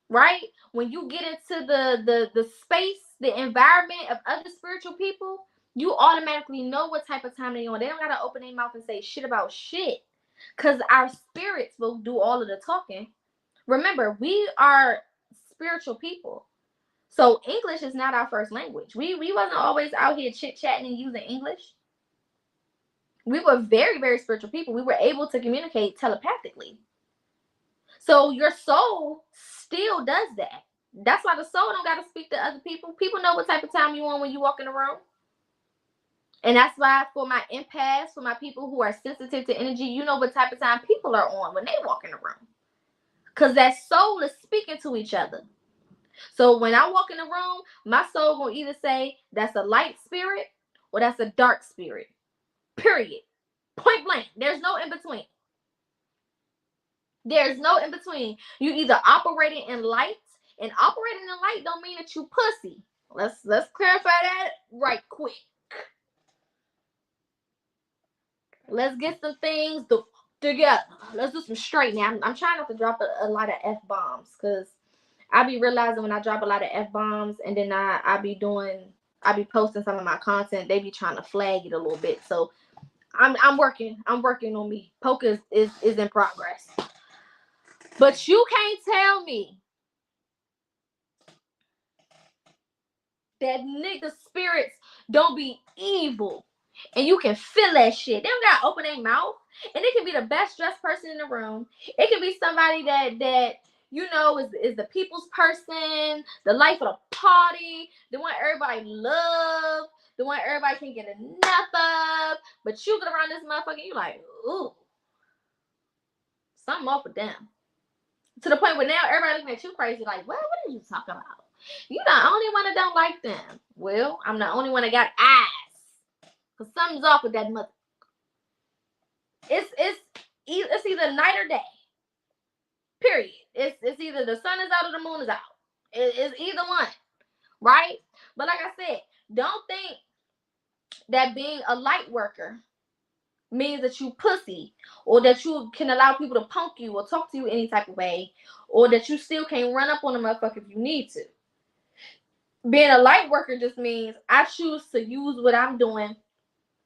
Right? When you get into the space, the environment of other spiritual people, you automatically know what type of time they're on. They don't got to open their mouth and say shit about shit because our spirits will do all of the talking. Remember, we are spiritual people. So English is not our first language. We wasn't always out here chit-chatting and using English. We were very, very spiritual people. We were able to communicate telepathically. So your soul still does that. That's why the soul don't got to speak to other people. People know what type of time you on when you walk in the room. And that's why for my empaths, for my people who are sensitive to energy, you know what type of time people are on when they walk in the room. Because that soul is speaking to each other. So when I walk in the room, my soul will either say that's a light spirit or that's a dark spirit. Period. Point blank. There's no in between. There's no in between. You either operating in light, and operating in light don't mean that you pussy. Let's clarify that right quick. Let's get some things together. Let's do some straightening. I'm trying not to drop a lot of F-bombs because I be realizing when I drop a lot of F-bombs and then I be posting some of my content, they be trying to flag it a little bit. So I'm working on me. Poca is in progress. But you can't tell me that nigga spirits don't be evil and you can feel that shit. They don't gotta open their mouth, and it can be the best dressed person in the room. It can be somebody that you know is the people's person, the life of the party, the one everybody love, the one everybody can get enough of. But you get around this motherfucker, you like, ooh, something off with them. To the point where now everybody looking at you crazy, like, what are you talking about? You the only one that don't like them. Well, I'm the only one that got eyes. Cause something's off with that mother. It's either night or day. Period. It's either the sun is out or the moon is out. It's either one, right? But like I said, don't think that being a light worker means that you pussy, or that you can allow people to punk you or talk to you any type of way, or that you still can't run up on a motherfucker if you need to. Being a light worker just means I choose to use what I'm doing,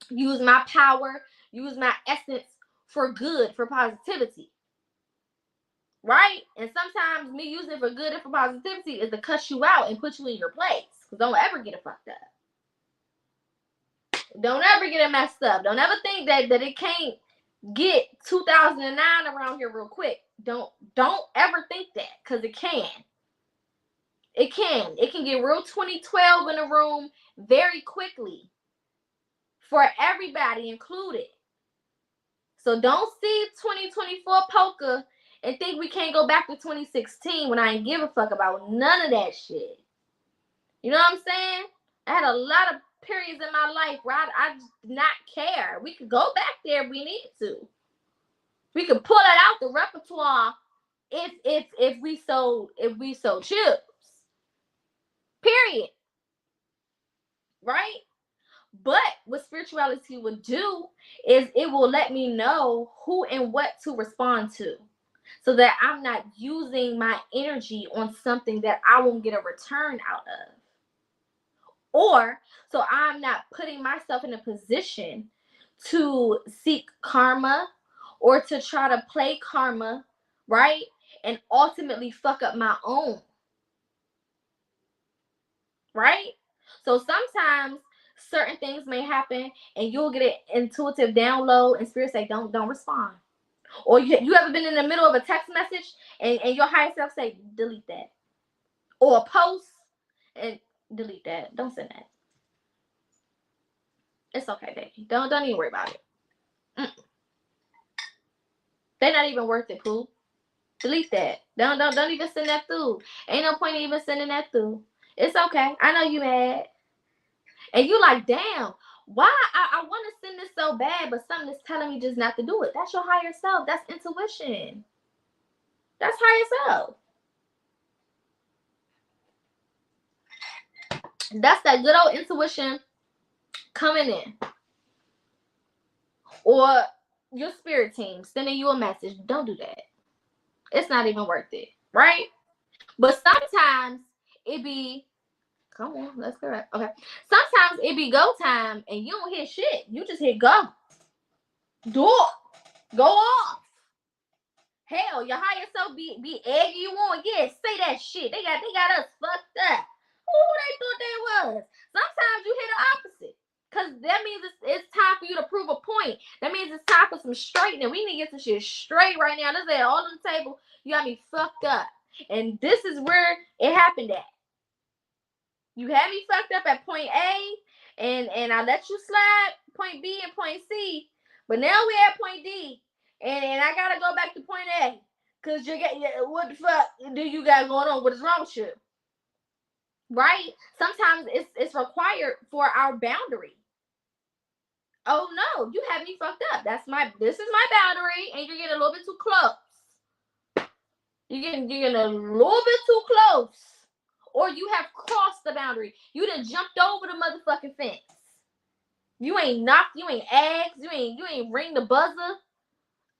use my power, use my essence for good, for positivity. Right? And sometimes me using it for good and for positivity is to cuss you out and put you in your place. Because don't ever get it fucked up. Don't ever get it messed up. Don't ever think that it can't get 2009 around here real quick. Don't ever think that, because it can. It can. It can get real 2012 in the room very quickly for everybody included. So don't see 2024 Poca and think we can't go back to 2016 when I ain't give a fuck about none of that shit. You know what I'm saying? I had a lot of periods in my life where I did not care. We could go back there if we need to. We could pull it out the repertoire if we so choose. Period. Right? But what spirituality would do is it will let me know who and what to respond to, so that I'm not using my energy on something that I won't get a return out of. Or so I'm not putting myself in a position to seek karma or to try to play karma, right? And ultimately fuck up my own. Right? So sometimes certain things may happen and you'll get an intuitive download and spirit say, don't respond. Or you ever been in the middle of a text message and your higher self say, delete that. Or a post and delete that. Don't send that. It's okay, baby. Don't even worry about it. They're not even worth it, poo. Delete that. Don't even send that through. Ain't no point in even sending that through. It's okay. I know you mad. And you like, damn, why I want to send this so bad, but something is telling me just not to do it. That's your higher self. That's intuition. That's higher self. That's that good old intuition coming in. Or your spirit team sending you a message. Don't do that. It's not even worth it. Right? But sometimes it be, come on, let's go right. Okay. Sometimes it be go time and you don't hear shit. You just hear go. Do it. Go off. Hell, your higher self be egging you on. Yeah, say that shit. They got us fucked up. Who they thought they was? Sometimes you hear the opposite. Because that means it's time for you to prove a point. That means it's time for some straightening. We need to get some shit straight right now. This is all on the table. You got me fucked up. And this is where it happened at. You had me fucked up at point A, and I let you slide point B and point C. But now we at point D, and I gotta go back to point A. Cause what the fuck do you got going on? What is wrong with you? Right? Sometimes it's required for our boundary. Oh no, you have me fucked up. This is my boundary, and you're getting a little bit too close. You're getting a little bit too close. Or you have crossed the boundary. You done jumped over the motherfucking fence. You ain't knocked, you ain't asked, you ain't ring the buzzer.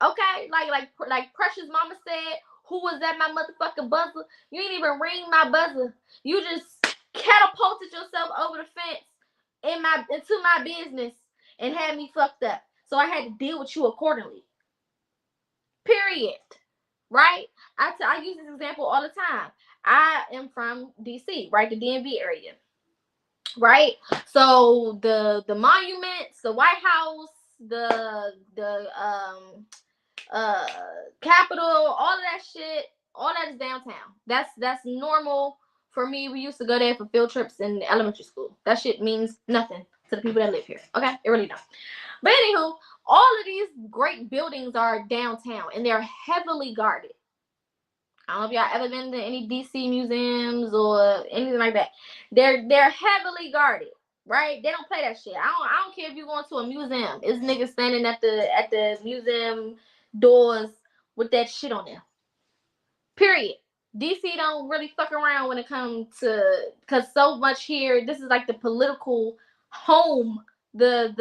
Okay? Like Precious Mama said, who was at my motherfucking buzzer? You ain't even ring my buzzer. You just catapulted yourself over the fence into my business and had me fucked up. So I had to deal with you accordingly. Period. Right? I use this example all the time. I am from DC, right? The DMV area. right? So the monuments, the White House, the Capitol, all of that shit, all that is downtown. That's normal for me. We used to go there for field trips in elementary school. That shit means nothing to the people that live here. Okay, it really don't. But anywho, all of these great buildings are downtown and they're heavily guarded. I don't know if y'all ever been to any DC museums or anything like that. They're heavily guarded, right? They don't play that shit. I don't care if you're going to a museum. It's niggas standing at the museum doors with that shit on them. Period. DC don't really fuck around when it comes to, cause so much here. This is like the political home, the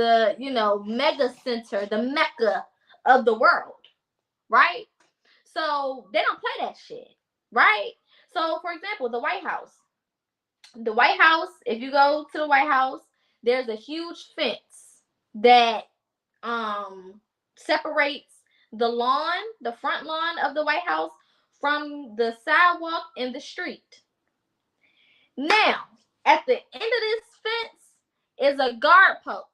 mega center, the mecca of the world, right? So they don't play that shit, right? So for example, the White House. The White House, if you go to the White House, there's a huge fence that separates the lawn, the front lawn of the White House from the sidewalk and the street. Now, at the end of this fence is a guard post.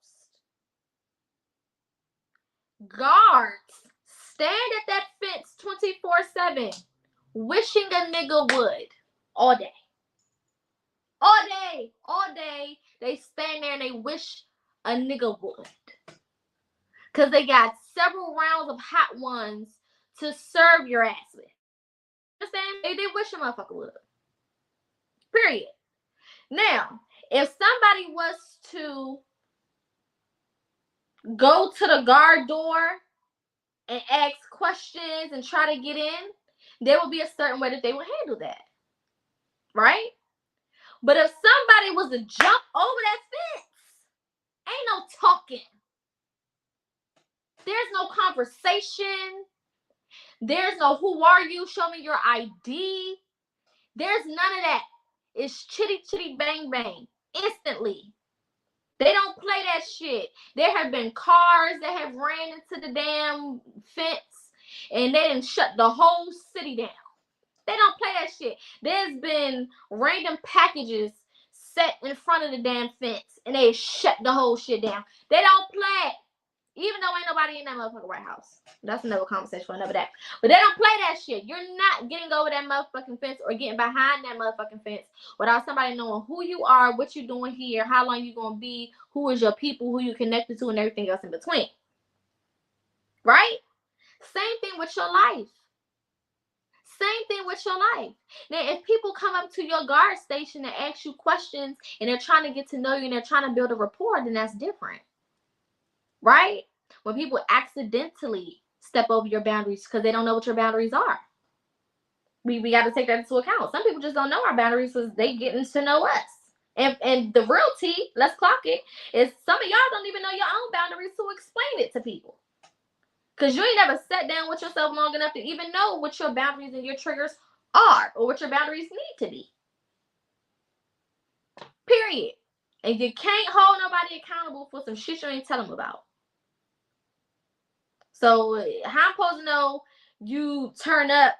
Guards stand at that fence 24/7, wishing a nigga would all day. All day, they stand there and they wish a nigga would. Because they got several rounds of hot ones to serve your ass with. Understand? They wish a motherfucker would. Period. Now, if somebody was to go to the guard door and ask questions and try to get in, there would be a certain way that they would handle that. Right? But if somebody was to jump over that fence, ain't no talking. There's no conversation. There's no who are you? Show me your ID. There's none of that. It's chitty chitty bang bang. Instantly. They don't play that shit. There have been cars that have ran into the damn fence and they didn't shut the whole city down. They don't play that shit. There's been random packages set in front of the damn fence and they shut the whole shit down. They don't play. Even though ain't nobody in that motherfucking White House. That's another conversation for another day. But they don't play that shit. You're not getting over that motherfucking fence or getting behind that motherfucking fence without somebody knowing who you are, what you're doing here, how long you're going to be, who is your people, who you connected to, and everything else in between. Right? Same thing with your life. Same thing with your life. Now, if people come up to your guard station and ask you questions and they're trying to get to know you and they're trying to build a rapport, then that's different. Right? When people accidentally step over your boundaries because they don't know what your boundaries are. We got to take that into account. Some people just don't know our boundaries because they getting to know us. And the real tea, let's clock it, is some of y'all don't even know your own boundaries to explain it to people. Because you ain't never sat down with yourself long enough to even know what your boundaries and your triggers are or what your boundaries need to be. Period. And you can't hold nobody accountable for some shit you ain't tell them about. So how I'm supposed to know you turn up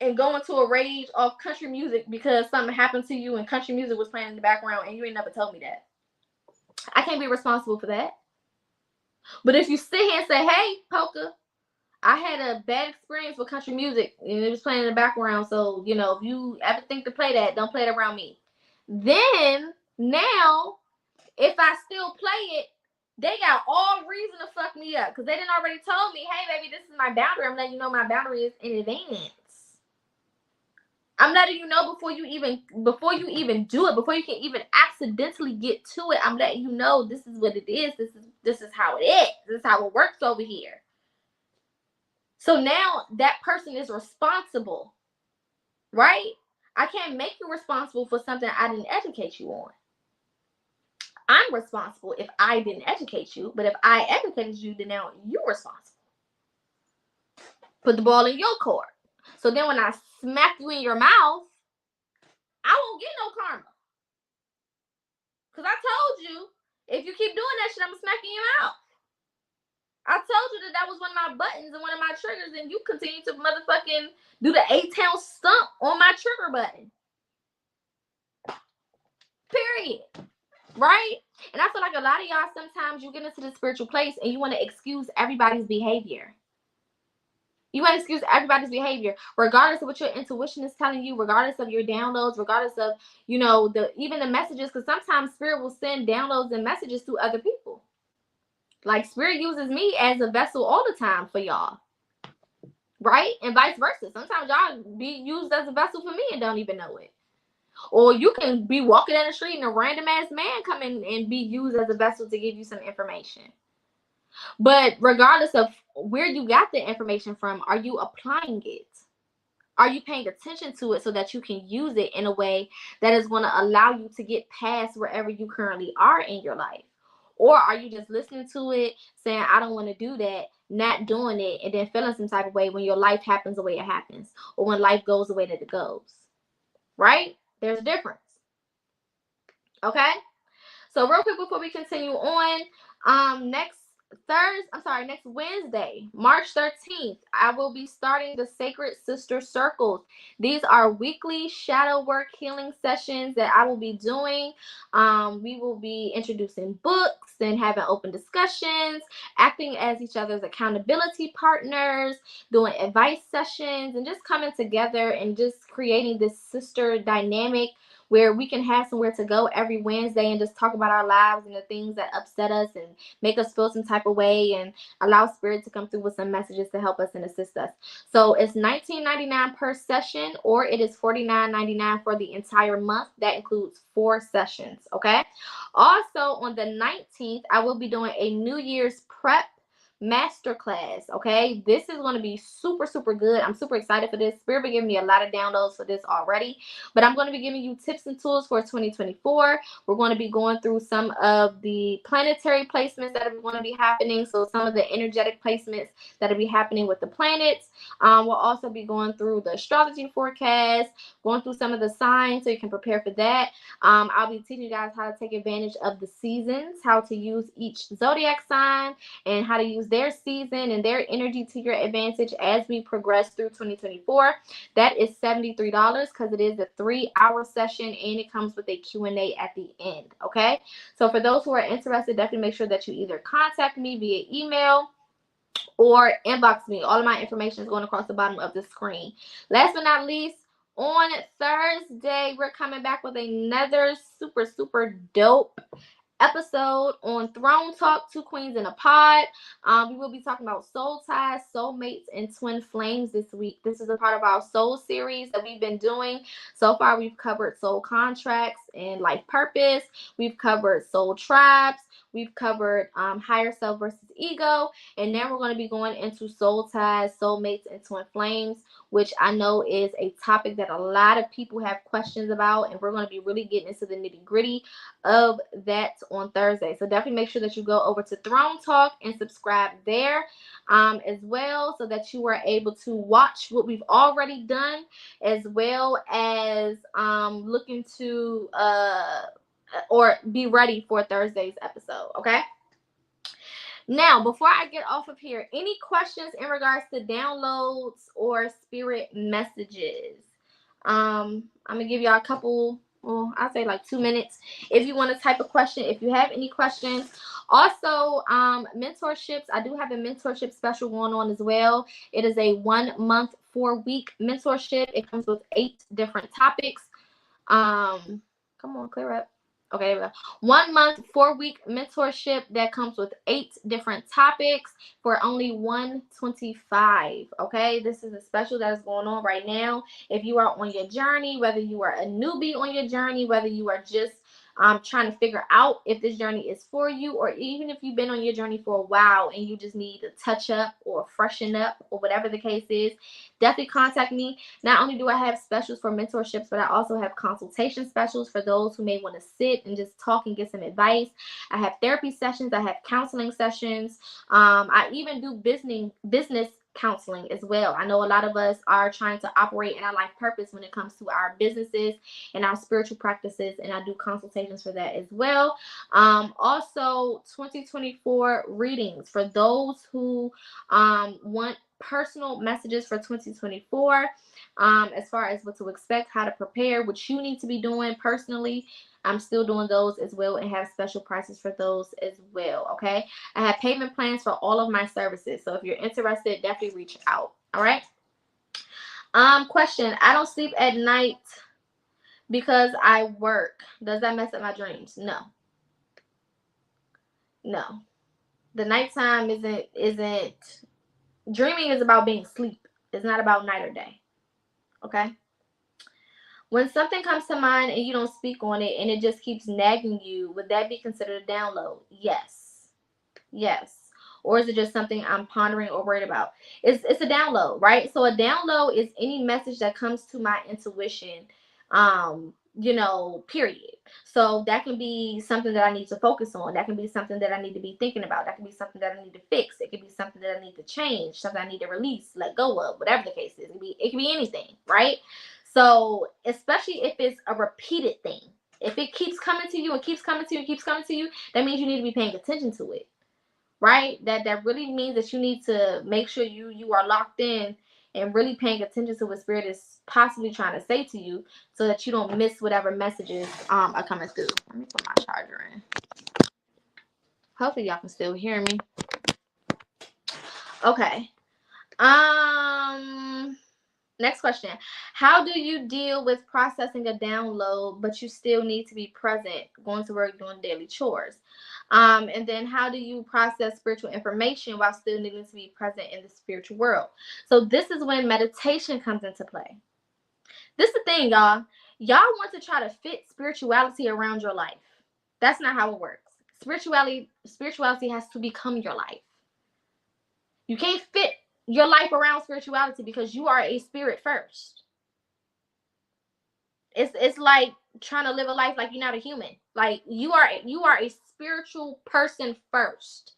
and go into a rage off country music because something happened to you and country music was playing in the background and you ain't never told me that? I can't be responsible for that. But if you sit here and say, hey, Poca, I had a bad experience with country music and it was playing in the background, so, if you ever think to play that, don't play it around me. Then, now, if I still play it, they got all reason to fuck me up because they didn't already told me, hey, baby, this is my boundary. I'm letting you know my boundary is in advance. I'm letting you know before you even do it, before you can even accidentally get to it. I'm letting you know this is what it is. This is how it is. This is how it works over here. So now that person is responsible, right? I can't make you responsible for something I didn't educate you on. I'm responsible if I didn't educate you, but if I educated you, then now you're responsible. Put the ball in your court. So then when I smack you in your mouth, I won't get no karma. Because I told you, if you keep doing that shit, I'm smacking you out. I told you that was one of my buttons and one of my triggers, and you continue to motherfucking do the 8-tail stump on my trigger button. Period. right? And I feel like a lot of y'all, sometimes you get into the spiritual place and you want to excuse everybody's behavior. You want to excuse everybody's behavior, regardless of what your intuition is telling you, regardless of your downloads, regardless of, even the messages, because sometimes spirit will send downloads and messages to other people. Like, spirit uses me as a vessel all the time for y'all, right? And vice versa. Sometimes y'all be used as a vessel for me and don't even know it. Or you can be walking in the street and a random ass man come in and be used as a vessel to give you some information. But regardless of where you got the information from, are you applying it? Are you paying attention to it so that you can use it in a way that is going to allow you to get past wherever you currently are in your life? Or are you just listening to it, saying, I don't want to do that, not doing it, and then feeling some type of way when your life happens the way it happens, or when life goes the way that it goes? Right? There's a difference. Okay? So real quick before we continue on, next Wednesday, March 13th, I will be starting the Sacred Sister Circles. These are weekly shadow work healing sessions that I will be doing. We will be introducing books and having open discussions, acting as each other's accountability partners, doing advice sessions, and just coming together and just creating this sister dynamic where we can have somewhere to go every Wednesday and just talk about our lives and the things that upset us and make us feel some type of way, and allow spirit to come through with some messages to help us and assist us. So it's $19.99 per session, or it is $49.99 for the entire month. That includes 4 sessions, okay? Also, on the 19th, I will be doing a New Year's prep masterclass. Okay, this is going to be super, super good. I'm super excited for this. Spirit been giving me a lot of downloads for this already, but I'm going to be giving you tips and tools for 2024. We're going to be going through some of the planetary placements that are going to be happening, so some of the energetic placements that will be happening with the planets. We'll also be going through the astrology forecast, going through some of the signs so you can prepare for that. I'll be teaching you guys how to take advantage of the seasons, how to use each zodiac sign, and how to use their season and their energy to your advantage as we progress through 2024. That is $73 because it is a 3-hour session and it comes with a Q&A at the end. Okay, so for those who are interested, definitely make sure that you either contact me via email or inbox me. All of my information is going across the bottom of the screen. Last but not least, on Thursday, we're coming back with another super, super dope episode on Throne Talk, 2 Queens in a Pod. We will be talking about soul ties, soulmates, and twin flames this week. This is a part of our soul series that we've been doing. So far, we've covered soul contracts and life purpose. We've covered soul tribes. We've covered higher self versus ego. And now we're going to be going into soul ties, soulmates, and twin flames, which I know is a topic that a lot of people have questions about. And we're going to be really getting into the nitty gritty of that on Thursday. So definitely make sure that you go over to Throne Talk and subscribe there as well, so that you are able to watch what we've already done, as well as looking to or be ready for Thursday's episode. Okay. Now, before I get off of here, any questions in regards to downloads or spirit messages? I'm gonna give y'all a couple, well, I'll say like 2 minutes if you want to type a question, if you have any questions. Also, mentorships. I do have a mentorship special going on as well. It is a 1-month, 4-week mentorship. It comes with 8 different topics. Come on, clear up. Okay, there we go. 1 month, 4-week mentorship that comes with 8 different topics for only $125. Okay, this is a special that is going on right now. If you are on your journey, whether you are a newbie on your journey, whether you are just trying to figure out if this journey is for you, or even if you've been on your journey for a while and you just need to touch up or freshen up or whatever the case is, definitely contact me. Not only do I have specials for mentorships, but I also have consultation specials for those who may want to sit and just talk and get some advice. I have therapy sessions. I have counseling sessions. I even do business counseling as well. I know a lot of us are trying to operate in our life purpose when it comes to our businesses and our spiritual practices, and I do consultations for that as well. Also, 2024 readings for those who want personal messages for 2024, as far as what to expect, how to prepare, what you need to be doing personally. I'm still doing those as well and have special prices for those as well, okay? I have payment plans for all of my services. So if you're interested, definitely reach out, all right? Question, I don't sleep at night because I work. Does that mess up my dreams? No. No. The nighttime isn't dreaming is about being asleep. It's not about night or day. Okay? When something comes to mind and you don't speak on it and it just keeps nagging you, would that be considered a download? Yes. Yes. Or is it just something I'm pondering or worried about? It's a download, right? So a download is any message that comes to my intuition, period. So that can be something that I need to focus on. That can be something that I need to be thinking about. That can be something that I need to fix. It could be something that I need to change, something I need to release, let go of, whatever the case is. It can be anything, right? So especially if it's a repeated thing. If it keeps coming to you and keeps coming to you and keeps coming to you, that means you need to be paying attention to it. Right? That really means that you need to make sure you are locked in and really paying attention to what spirit is possibly trying to say to you so that you don't miss whatever messages are coming through. Let me put my charger in. Hopefully y'all can still hear me. Okay. Next question. How do you deal with processing a download, but you still need to be present, going to work, doing daily chores? And then how do you process spiritual information while still needing to be present in the spiritual world? So this is when meditation comes into play. This is the thing, y'all. Y'all want to try to fit spirituality around your life. That's not how it works. Spirituality has to become your life. You can't fit your life around spirituality because you are a spirit first. It's like trying to live a life like you're not a human. Like you are a spiritual person first.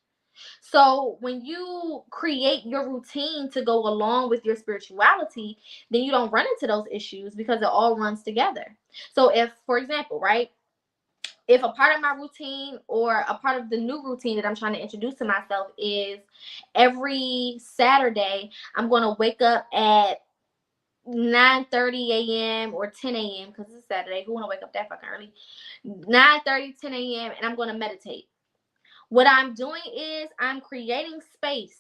So when you create your routine to go along with your spirituality, then you don't run into those issues because it all runs together. So if, for example, right, if a part of my routine or a part of the new routine that I'm trying to introduce to myself is every Saturday, I'm going to wake up at 9:30 a.m. or 10 a.m. because it's Saturday. Who want to wake up that fucking early? 9:30, 10 a.m. and I'm going to meditate. What I'm doing is I'm creating space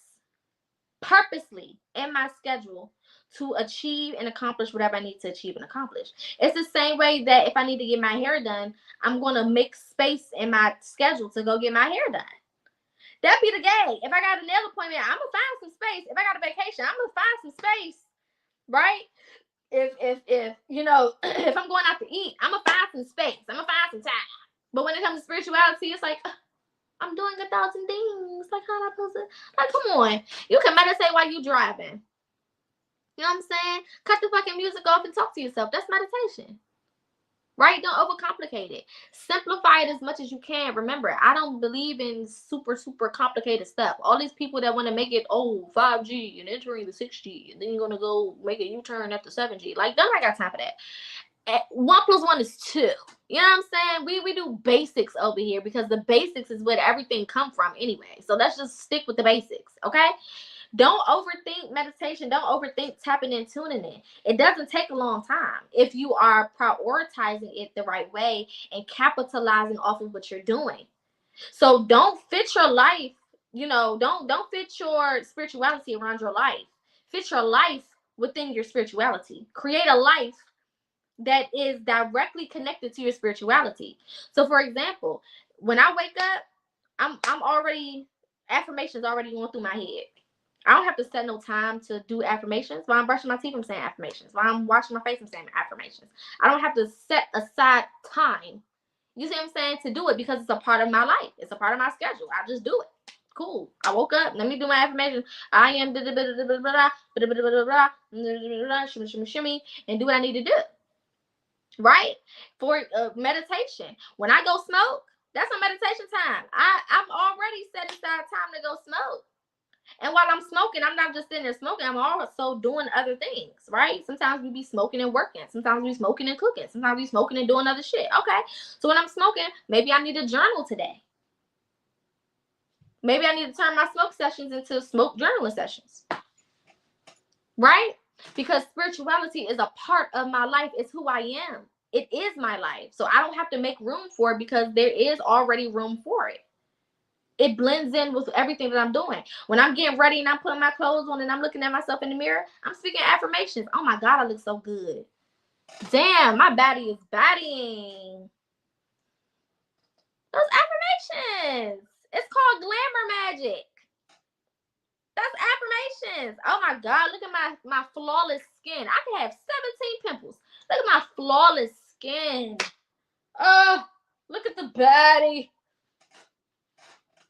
purposely in my schedule to achieve and accomplish whatever I need to achieve and accomplish. It's the same way that if I need to get my hair done, I'm going to make space in my schedule to go get my hair done. That be the game. If I got a nail appointment, I'm going to find some space. If I got a vacation, I'm going to find some space, right? If if I'm going out to eat, I'm going to find some space. I'm going to find some time. But when it comes to spirituality, it's like, I'm doing 1,000 things. Like, how am I supposed to? Like, come on. You can meditate while you driving. You know what I'm saying? Cut the fucking music off and talk to yourself. That's meditation. Right? Don't overcomplicate it. Simplify it as much as you can. Remember, I don't believe in super, super complicated stuff. All these people that want to make it, 5G and entering the 6G, and then you're going to go make a U-turn at the 7G. Like, don't I got time for that. 1 + 1 is 2. You know what I'm saying? We do basics over here because the basics is where everything come from anyway. So let's just stick with the basics, okay? Don't overthink meditation. Don't overthink tapping and tuning in. It doesn't take a long time if you are prioritizing it the right way and capitalizing off of what you're doing. So don't fit your life, don't fit your spirituality around your life. Fit your life within your spirituality. Create a life that is directly connected to your spirituality. So for example, when I wake up, I'm already, affirmations already going through my head. I don't have to set no time to do affirmations. While I'm brushing my teeth, I'm saying affirmations. While I'm washing my face, I'm saying affirmations. I don't have to set aside time, you see what I'm saying, to do it because it's a part of my life. It's a part of my schedule. I just do it. Cool. I woke up. Let me do my affirmations. I am shimmy and do what I need to do. Right? For meditation. When I go smoke, that's a meditation time. I've already set aside time to go smoke. And while I'm smoking, I'm not just sitting there smoking. I'm also doing other things, right? Sometimes we be smoking and working. Sometimes we smoking and cooking. Sometimes we smoking and doing other shit. Okay. So when I'm smoking, maybe I need a journal today. Maybe I need to turn my smoke sessions into smoke journaling sessions. right? Because spirituality is a part of my life. It's who I am. It is my life. So I don't have to make room for it because there is already room for it. It blends in with everything that I'm doing. When I'm getting ready and I'm putting my clothes on and I'm looking at myself in the mirror, I'm speaking affirmations. Oh my God, I look so good. Damn, my body is badding. Those affirmations. It's called glamour magic. That's affirmations. Oh my God, look at my flawless skin. I can have 17 pimples. Look at my flawless skin. Oh, look at the body.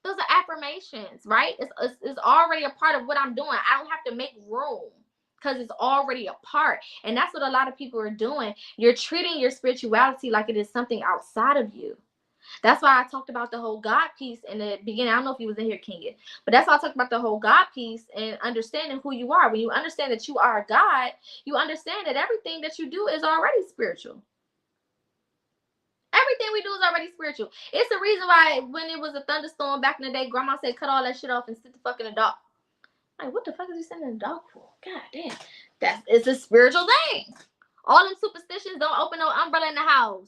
Those are affirmations, right? It's already a part of what I'm doing. I don't have to make room because it's already a part. And that's what a lot of people are doing. You're treating your spirituality like it is something outside of you. That's why I talked about the whole God piece in the beginning. I don't know if you was in here, Kenya, but that's why I talked about the whole God piece and understanding who you are. When you understand that you are God, you understand that everything that you do is already spiritual. Everything we do is already spiritual. It's the reason why when it was a thunderstorm back in the day, grandma said, cut all that shit off and sit the fuck in the dark. Like, what the fuck is he sitting in the dark for? God damn. It's a spiritual thing. All them superstitions, don't open no umbrella in the house.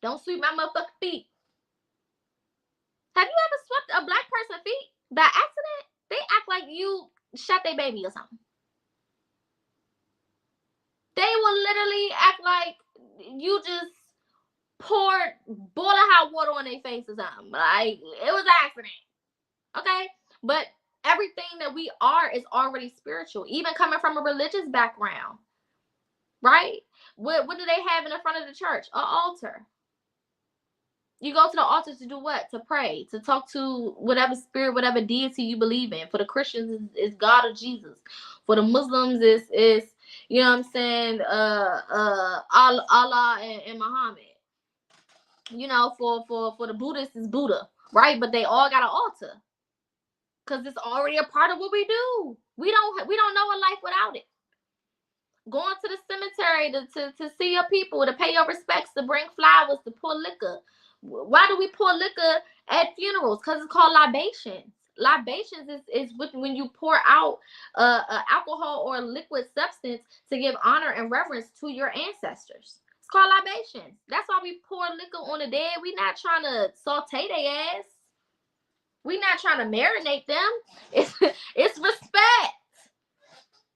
Don't sweep my motherfucking feet. Have you ever swept a black person's feet by accident? They act like you shot their baby or something. They will literally act like you just poured boiling hot water on their face or something. Like, it was an accident. Okay? But everything that we are is already spiritual, even coming from a religious background. Right? What do they have in the front of the church? An altar. You go to the altar to do what? To pray, to talk to whatever spirit, whatever deity you believe in. For the Christians, is God or Jesus. For the Muslims, is you know what I'm saying, Allah and Muhammad. You know, for the Buddhists, is Buddha, right? But they all got an altar because it's already a part of what we do. We don't know a life without it. Going to the cemetery to see your people, to pay your respects, to bring flowers, to pour liquor. Why do we pour liquor at funerals? Because it's called libations. Libations is when you pour out alcohol or liquid substance to give honor and reverence to your ancestors. It's called libations. That's why we pour liquor on the dead. We not trying to saute their ass. We not trying to marinate them. It's respect.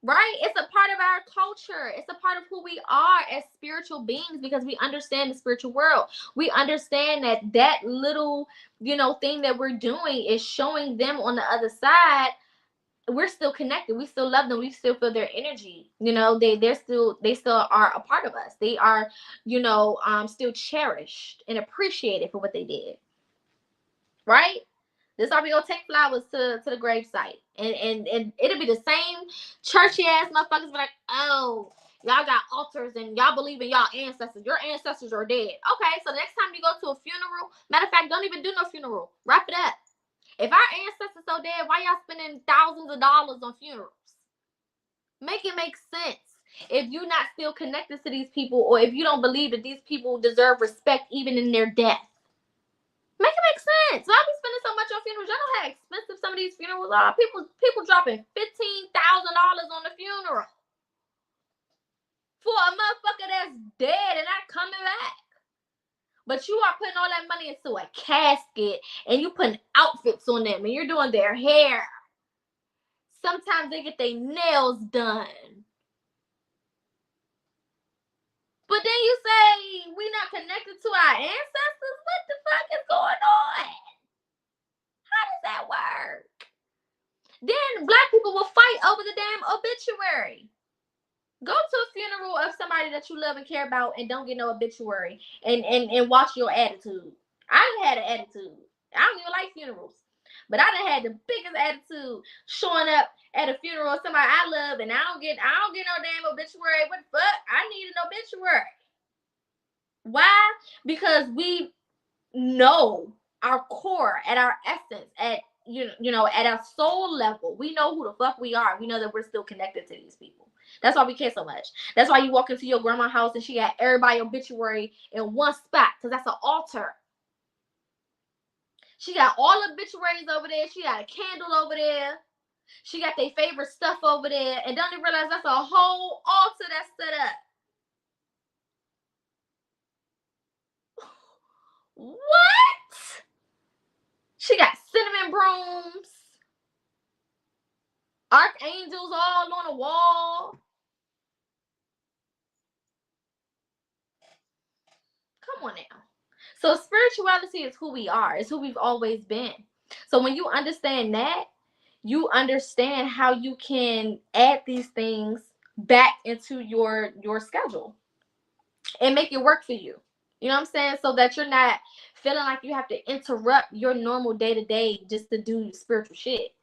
Right? It's a part of our culture. It's a part of who we are as spiritual beings because we understand the spiritual world. We understand that little, thing that we're doing is showing them on the other side. We're still connected. We still love them. We still feel their energy. They still are a part of us. They are, still cherished and appreciated for what they did. Right? This is how we gonna take flowers to the gravesite. And it'll be the same churchy ass motherfuckers be like, oh, y'all got altars and y'all believe in y'all ancestors. Your ancestors are dead. Okay, so next time you go to a funeral, matter of fact, don't even do no funeral. Wrap it up. If our ancestors so dead, why y'all spending thousands of dollars on funerals? Make it make sense. If you're not still connected to these people, or if you don't believe that these people deserve respect even in their death. Make it make sense. Why are we spending so much on funerals? Y'all know how expensive some of these funerals are. People dropping $15,000 on the funeral for a motherfucker that's dead and not coming back. But you are putting all that money into a casket and you putting outfits on them and you're doing their hair. Sometimes they get their nails done. But then you say we not connected to our ancestors? What the fuck is going on? How does that work? Then black people will fight over the damn obituary. Go to a funeral of somebody that you love and care about and don't get no obituary and watch your attitude. I done had an attitude. I don't even like funerals. But I done had the biggest attitude showing up at a funeral of somebody I love and I don't get no damn obituary. What the fuck? I need an obituary. Why? Because we know our core, at our essence, at at our soul level, we know who the fuck we are. We know that we're still connected to these people. That's why we care so much. That's why you walk into your grandma's house and she got everybody obituary in one spot, because that's an altar. She got all obituaries over there. She got a candle over there. She got their favorite stuff over there and don't even realize that's a whole altar that's set up. What? She got cinnamon brooms, archangels all on the wall. Come on now. So spirituality is who we are. It's who we've always been. So when you understand that, you understand how you can add these things back into your schedule and make it work for you. You know what I'm saying? So that you're not feeling like you have to interrupt your normal day to day just to do spiritual shit.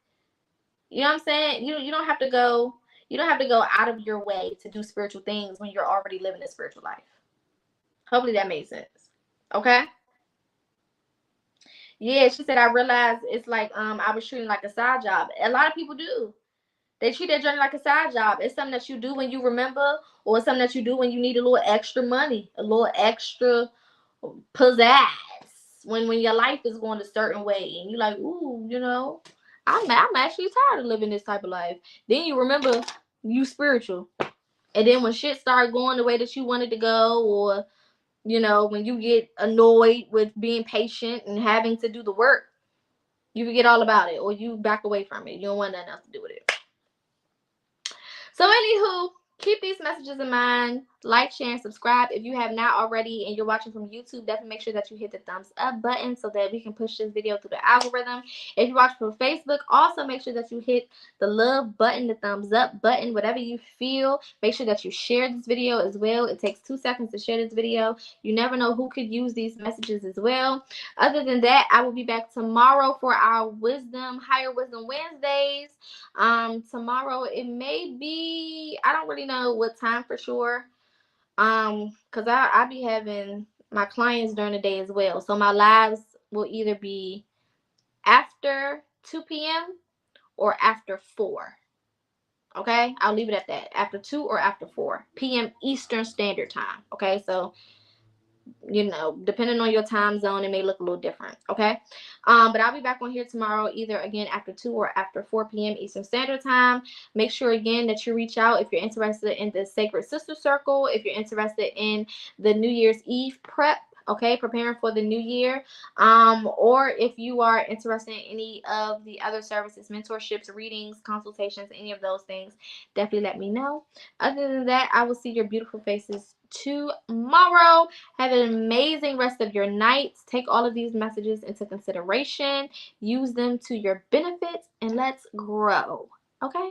You know what I'm saying? You don't have to go out of your way to do spiritual things when you're already living a spiritual life. Hopefully that makes sense. Okay? Yeah, she said I realized it's like I was treating like a side job. A lot of people do. They treat their journey like a side job. It's something that you do when you remember, or it's something that you do when you need a little extra money, a little extra pizzazz. When your life is going a certain way, and you're like, ooh, you know, I'm actually tired of living this type of life. Then you remember you spiritual, and then when shit start going the way that you wanted to go, or you know, when you get annoyed with being patient and having to do the work, you forget all about it, or you back away from it. You don't want nothing else to do with it. So anywho, keep these messages in mind. Like, share, and subscribe. If you have not already and you're watching from YouTube, definitely make sure that you hit the thumbs up button so that we can push this video through the algorithm. If you watch from Facebook, also make sure that you hit the love button, the thumbs up button, whatever you feel. Make sure that you share this video as well. It takes 2 seconds to share this video. You never know who could use these messages as well. Other than that, I will be back tomorrow for our Higher Wisdom Wednesdays. Tomorrow it may be, I don't really know what time for sure. Because I be having my clients during the day as well. So my lives will either be after 2 p.m. or after 4. Okay? I'll leave it at that. After 2 or after 4 p.m. Eastern Standard Time. Okay? So, you know, depending on your time zone, it may look a little different. Okay? But I'll be back on here tomorrow, either again after 2 or after 4 p.m. Eastern Standard Time. Make sure again that you reach out if you're interested in the Sacred Sister Circle, if you're interested in the New Year's Eve prep, okay, preparing for the new year, or if you are interested in any of the other services, mentorships, readings, consultations, any of those things, definitely let me know. Other than that, I will see your beautiful faces tomorrow. Have an amazing rest of your night. Take all of these messages into consideration. Use them to your benefit, and let's grow. Okay?